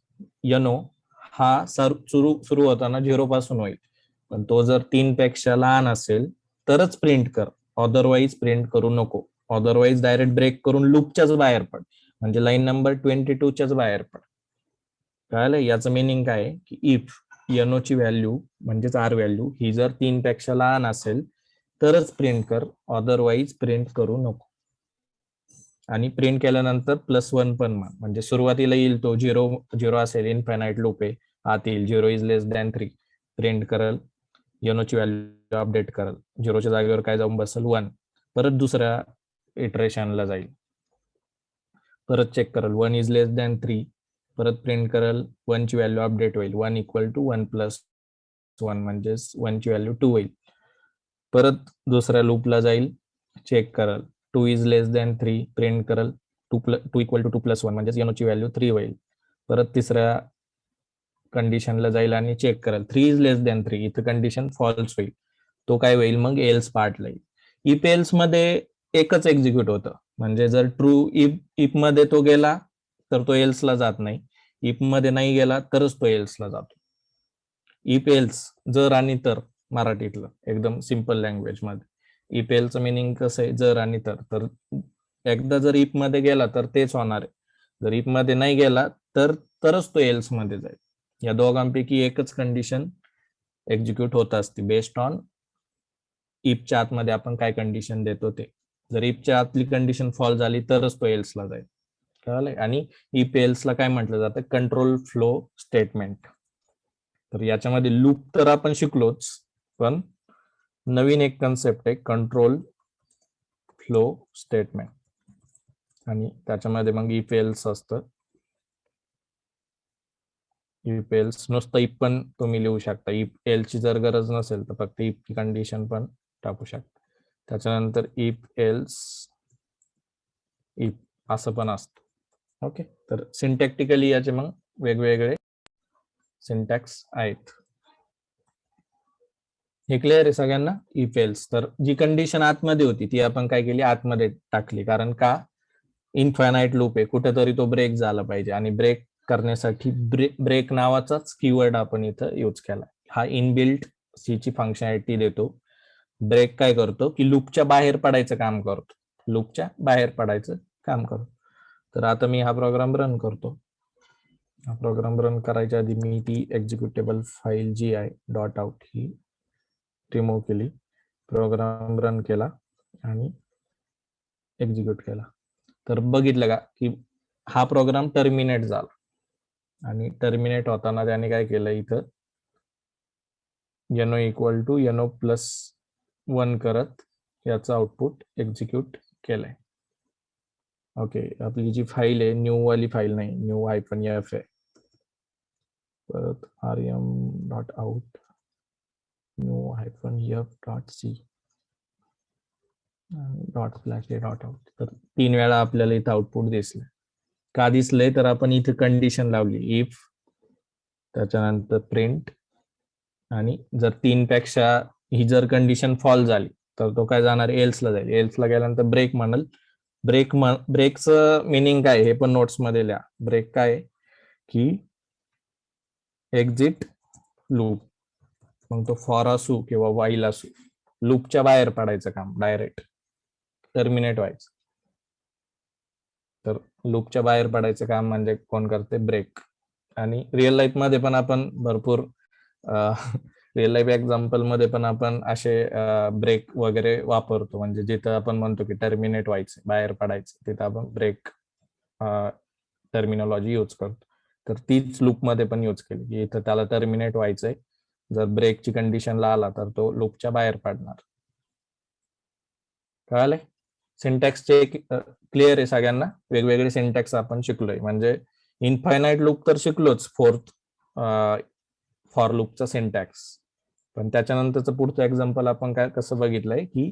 no हा सुरू होताना 0 पासून होईल, पण तो जर 3 पेक्षा लहान असेल तरच प्रिंट कर, अदरवाईज प्रिंट करू नको. अदरवाईज डायरेक्ट ब्रेक करून लूपच्याच बाहेर पड, म्हणजे लाईन नंबर 22 च्याच बाहेर पड. कळलं? याचं मिनिंग काय आहे की इफ नो ची व्हॅल्यू म्हणजेच आर व्हॅल्यू ही जर 3 पेक्षा लहान असेल तरच प्रिंट कर, अदरवाईज प्रिंट करू नको. आणि प्रिंट केल्यानंतर +1 पण म्हणजे सुरुवातीला येईल तो 0 असेल, इनफायनाइट लूप आहे, आत येईल 0 इज लेस दॅन 3, प्रिंट करल, ची व्हॅल्यू अपडेट करल, 0च्या जागेवर काय जाऊन बसेल 1. परत दुसऱ्या इटरेशनला जाईल, परत चेक करल 1 इज लेस दॅन 3, परत प्रिंट करल, 1 ची व्हॅल्यू अपडेट होईल, 1 इक्वल टू 1 + 1 म्हणजेच 1 ची व्हॅल्यू 2 होईल. परत दुसऱ्या लूपला जाईल, चेक करल 2 इज लेस दॅन 3, प्रिंट करल 2 इक्वल टू 2 + 1 म्हणजेच ची व्हॅल्यू 3 होईल. परत तिसऱ्या कंडिशनला जाईल आणि चेक करल 3 इज लेस दॅन 3, इथं कंडिशन फॉल्स होईल, तो काय होईल मग एल्स पार्टला येईल. इफ एल्स मध्ये एकच एक्झिक्यूट होतं, म्हणजे जर ट्रू इफ मध्ये तो गेला तर तो एल्सला जात नाही, इफ मध्ये नाही गेला तरच तो एल्सला जातो. इफ एल्स, जर आणि तर, मराठीतलं एकदम सिम्पल लँग्वेज मध्ये. इफ एल्सचं मिनिंग कसं आहे, जर आणि तर एकदा जर इफ मध्ये गेला तर तेच होणार आहे, जर इफ मध्ये नाही गेला तरच तो एल्स मध्ये जाईल. या दोघांपैकी एकच कंडिशन एक्झिक्यूट होत असते बेस्ड ऑन इफच्या आतमध्ये आपण काय कंडिशन देतो ते. जर इफच्या आतली कंडिशन फॉल झाली तरच तो एल्सला जाईल. कळालंय? आणि इफ एल्सला काय म्हटलं जातं, कंट्रोल फ्लो स्टेटमेंट. तर याच्यामध्ये लूप तर आपण शिकलोच, पण नवीन एक कन्सेप्ट आहे कंट्रोल फ्लो स्टेटमेंट, आणि त्याच्यामध्ये मग इफ एल्स असतं. इफ एल्स नुसतं इफ पण तुम्ही लिहू शकता, इफ एल्सची जर गरज नसेल तर फक्त इफ ची कंडिशन पण टाकू शकता. त्याच्यानंतर इफ एल्स इफ असं पण असतं. ओके, तर सिंटॅक्टिकली याचे मग वेगवेगळे सिंटॅक्स आहेत. हे क्लिअर आहे सगळ्यांना? इफ एल्स, तर जी कंडिशन आतमध्ये होती ती आपण काय केली, आतमध्ये टाकली, कारण का इनफायनाइट लूप आहे, कुठेतरी तो ब्रेक झाला पाहिजे, आणि ब्रेक करण्यासाठी ब्रेक नावाचाच कीवर्ड आपण इथं यूज केला. हा इनबिल्ट सी ची फंक्शनॅलिटी देतो. ब्रेक काय करतो की लूपच्या बाहेर पडायचं काम करतो. लूपच्या बाहेर पडायचं काम करतो. तर आता मी हा प्रोग्राम रन करतो. हा प्रोग्राम रन करायच्या आधी मी ती एक्झिक्युटेबल फाईल जी आहे डॉट आउट ही रिमूव्ह केली. प्रोग्राम रन केला आणि एक्झिक्यूट केला. तर बघितलं का की हा प्रोग्राम टर्मिनेट झाला आणि टर्मिनेट होताना त्याने काय केलं इथं no equal to no plus 1 करत याचं आउटपुट एक्झिक्यूट केलंय. ओके, आपली जी फाईल आहे न्यू वाली फाईल नाही, न्यू -f आहे. परत rm.out न्यू -f.c ./a.out. तर 3 वेळा आपल्याला इथं आउटपुट दिसलं. का दिसलंय तर आपण इथे कंडिशन लावली इफ, त्याच्यानंतर प्रिंट, आणि जर 3 पेक्षा ही जर कंडिशन फॉल झाली तर तो काय जाणार एल्सला जाईल. एल्सला गेल्यानंतर ब्रेक म्हणल. ब्रेकचं मिनिंग काय हे पण नोट्स मध्ये लिहा. ब्रेक काय की एक्झिट लूप, मग तो फॉर असू किंवा वाईल असू, लूपच्या बाहेर पडायचं काम, डायरेक्ट टर्मिनेट व्हायचं. तर लूपच्या बाहेर पडायचं काम म्हणजे कोण करते? ब्रेक. आणि रिअल लाईफ मध्ये पण आपण भरपूर रिअल लाईफ एक्झाम्पल मध्ये पण आपण असे ब्रेक वगैरे वापरतो. म्हणजे जिथं आपण म्हणतो की टर्मिनेट व्हायचं, बाहेर पडायचं, तिथं आपण ब्रेक टर्मिनॉलॉजी यूज करतो. तर तीच लूप मध्ये पण यूज केली की इथं त्याला टर्मिनेट व्हायचंय. जर ब्रेकची कंडिशनला आला तर तो लूपच्या बाहेर पडणार. कळाले? सिंटॅक्सचे क्लिअर आहे सगळ्यांना? वेगवेगळे सिंटॅक्स आपण शिकलोय. म्हणजे इनफायनाईट लूप तर शिकलोच, फॉर लूपचा सिंटॅक्स. पण त्याच्यानंतरचं पुढचं एक्झाम्पल आपण काय कसं बघितलंय की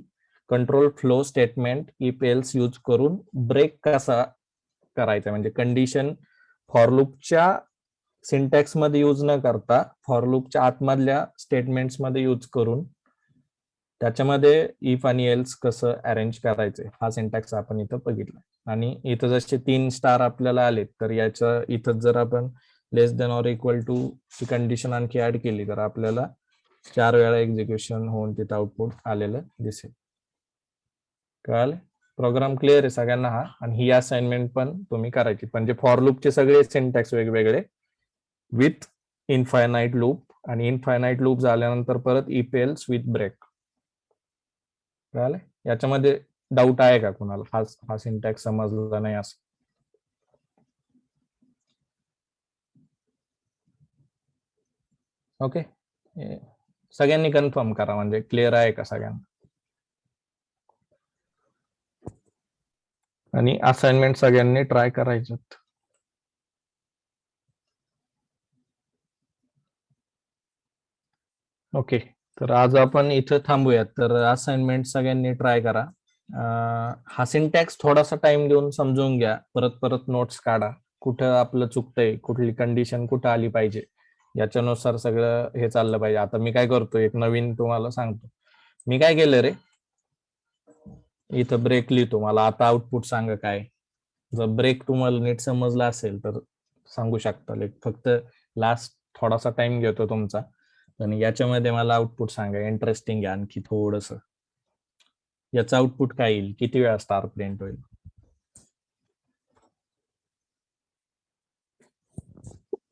control flow statement if else use करून ब्रेक कसा करायचा. म्हणजे कंडिशन फॉर लूपच्या सिंटॅक्स मध्ये यूज न करता फॉर लूपच्या आतमधल्या स्टेटमेंट्स मध्ये यूज करून त्याच्यामध्ये इफ आणि एल्स कसं अरेंज करायचंय हा सिंटॅक्स आपण इथं बघितला. आणि इथं जसे 3 स्टार आपल्याला आले तर याच्या इथं जर आपण less than or equal to ची कंडिशन आणखी ऍड केली तर आपल्याला 4 वेळा एक्झिक्युशन होऊन तिथं आउटपुट आलेलं दिसेल. कळाले? प्रोग्राम क्लिअर आहे सगळ्यांना हा? आणि ही असाइनमेंट पण तुम्ही करायची. म्हणजे फॉर लूपचे सगळे सिंटॅक्स वेगवेगळे विथ इनफायनाईट लूप, आणि इनफायनाईट लूप झाल्यानंतर परत इफ एल्स विथ ब्रेक. कळाले? याच्यामध्ये डाऊट आहे का कुणाला? हा सिंटॅक्स समजला नाही असं? ओके, सगळ्यांनी कन्फर्म करा म्हणजे क्लिअर आहे का सगळ्यांना. आणि असाइनमेंट सगळ्यांनी ट्राय करायच्यात. ओके, तर आज आपण इथं थांबूयात. तर असाइनमेंट सगळ्यांनी ट्राय करा. हा सिंटॅक्स थोडासा टाइम देऊन समजून घ्या. परत परत नोट्स काढा. कुठं आपलं चुकतंय, कुठली कंडिशन कुठं आली पाहिजे, याच्यानुसार सगळं हे चाललं पाहिजे. आता मी काय करतो, एक नवीन तुम्हाला सांगतो. मी काय केलं रे, इथं ब्रेक लिहितो. मला आता आउटपुट सांगा काय. जर ब्रेक तुम्हाला नीट समजला असेल तर सांगू शकता. फक्त लास्ट थोडासा टाइम घेतो तुमचा, आणि याच्यामध्ये मला आउटपुट सांगा. इंटरेस्टिंग आहे आणखी थोडस. याचं आउटपुट काय येईल? किती वेळा स्टार प्रिंट होईल?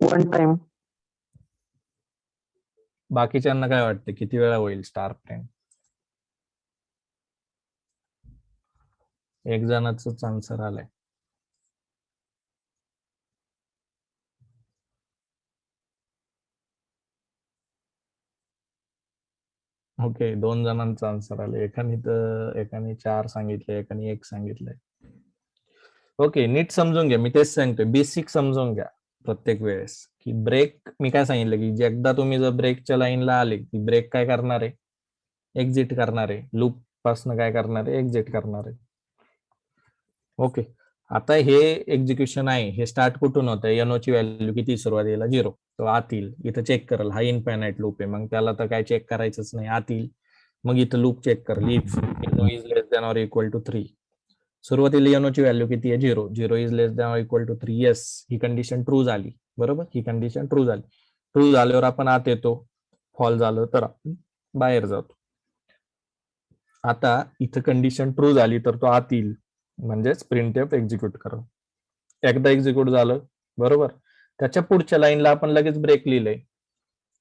One time. बाकीच्यांना काय वाटतं किती वेळा होईल स्टार प्रिंट? एक जणाच आन्सर आलाय. ओके, 2 जणांचा आन्सर आले. एकाने 4 सांगितले, एकाने 1 सांगितलंय. ओके, नीट समजून घ्या. मी तेच सांगतोय, बेसिक समजून घ्या प्रत्येक वेळेस की ब्रेक. मी काय सांगितलं की एकदा तुम्ही जर ब्रेकच्या लाईनला आले की ब्रेक काय करणार आहे? एक्झिट करणार आहे. लूप पासून काय करणार आहे? एक्झिट करणार आहे. ओके, आता हे एक्झिक्युशन आहे, हे स्टार्ट कुठून होतं? नो ची व्हॅल्यू किती सुरुवातीला? 0. तो आत येईल. इथं चेक करेल. हा इनफायनाईट लूप आहे, मग त्याला तर काय चेक करायचंच नाही, आत येईल. मग इथं लूप चेक करेल if no is less than or equal to 3. सुरुवातीला नो ची व्हॅल्यू किती आहे? 0. 0 is less than or equal to 3. Yes, ही कंडिशन ट्रू झाली. बरोबर, ही कंडिशन ट्रू झाली. ट्रू झाल्यावर आपण आत येतो. फॉल झालं तर आपण बाहेर जातो. आता इथं कंडिशन ट्रू झाली तर तो आत येईल, म्हणजेच प्रिंटएफ एक्झिक्यूट करू. एकदा एक्झिक्यूट झालं बरोबर, त्याच्या पुढच्या लाईनला आपण लगेच ब्रेक लिहिलंय.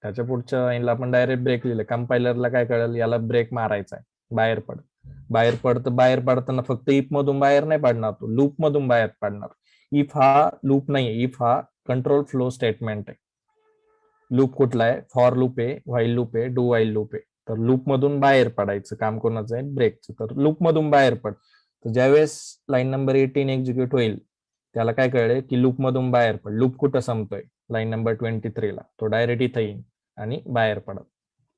त्याच्या पुढच्या लाईनला आपण डायरेक्ट ब्रेक लिहिलंय. कंपायलरला काय कळेल, याला ब्रेक मारायचा आहे, बाहेर पड. बाहेर पडताना फक्त इफ मधून बाहेर नाही पडणार, तो लूप मधून बाहेर पडणार. इफ हा लूप नाहीये, इफ हा कंट्रोल फ्लो स्टेटमेंट आहे. लूप कुठला आहे, फॉर लूप आहे, व्हाईल लूप आहे, डू व्हाईल लूप आहे. तर लूप मधून बाहेर पडायचं काम कोणाचं आहे, ब्रेकचं. तर लूप मधून बाहेर पड. तर ज्यावेळेस लाईन नंबर 18 एक्झिक्यूट होईल, त्याला काय कळेल की लूप मधून बाहेर पड. लूप कुठं संपतोय, लाईन नंबर 23 ला. तो डायरेक्ट इथं येईल आणि बाहेर पडत.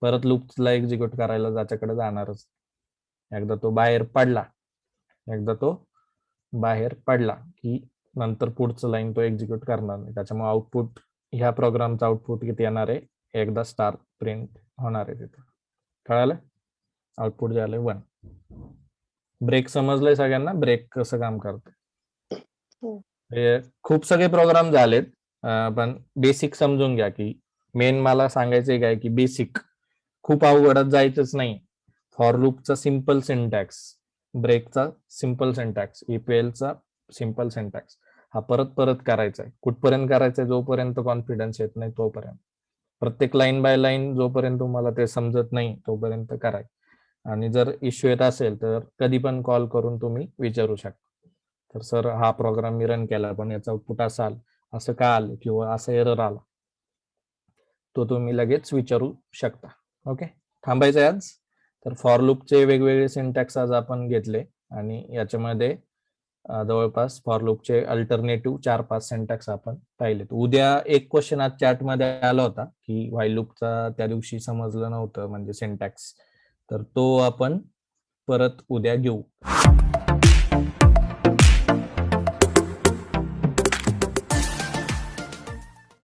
परत लूपला एक्झिक्यूट करायला ज्याच्याकडे जाणारच. एकदा तो बाहेर पडला की नंतर पुढचं लाईन तो एक्झिक्यूट करणार नाही. त्याच्यामुळे आउटपुट, ह्या प्रोग्रामचा आउटपुट किती येणार आहे, एकदा स्टार प्रिंट होणार आहे तिथं. कळालं? आउटपुट जे आलंय 1. ब्रेक समजलंय सगळ्यांना, ब्रेक कसं काम करतं? खूप सगळे प्रोग्राम झालेत, पण बेसिक समजून घ्या की मेन मला सांगायचंय काय की बेसिक, खूप अवघडत जायचंच नाही. फॉर लूपचा सिंपल सिंटॅक्स, ब्रेकचा सिंपल सिंटॅक्स, ईपीएलचा सिंपल सिंटॅक्स हा परत परत करायचा आहे. कुठपर्यंत करायचा आहे, जोपर्यंत कॉन्फिडन्स येत नाही तोपर्यंत. प्रत्येक लाईन बाय लाईन जोपर्यंत तुम्हाला ते समजत नाही तोपर्यंत कराय. आणि जर इश्यू येत असेल तर कधी पण कॉल करून तुम्ही विचारू शकता. तर सर हा प्रोग्राम मी रन केला पण याचा आउटपुट असा आलं, असं का आलं किंवा असं एरर आला, तो तुम्ही लगेच विचारू शकता. ओके, थांबायचं आज. तर फॉर लूपचे वेगवेगळे सिंटॅक्स आज आपण घेतले आणि याच्यामध्ये जवळपास फॉर लूपचे अल्टरनेटिव्ह 4-5 सिंटॅक्स आपण पाहिलेत. उद्या एक क्वेश्चन आज चॅट मध्ये आला होता की व्हाईल लूपचा त्या दिवशी समजलं नव्हतं म्हणजे सिंटॅक्स, तर तो आपण परत उद्या घेऊ.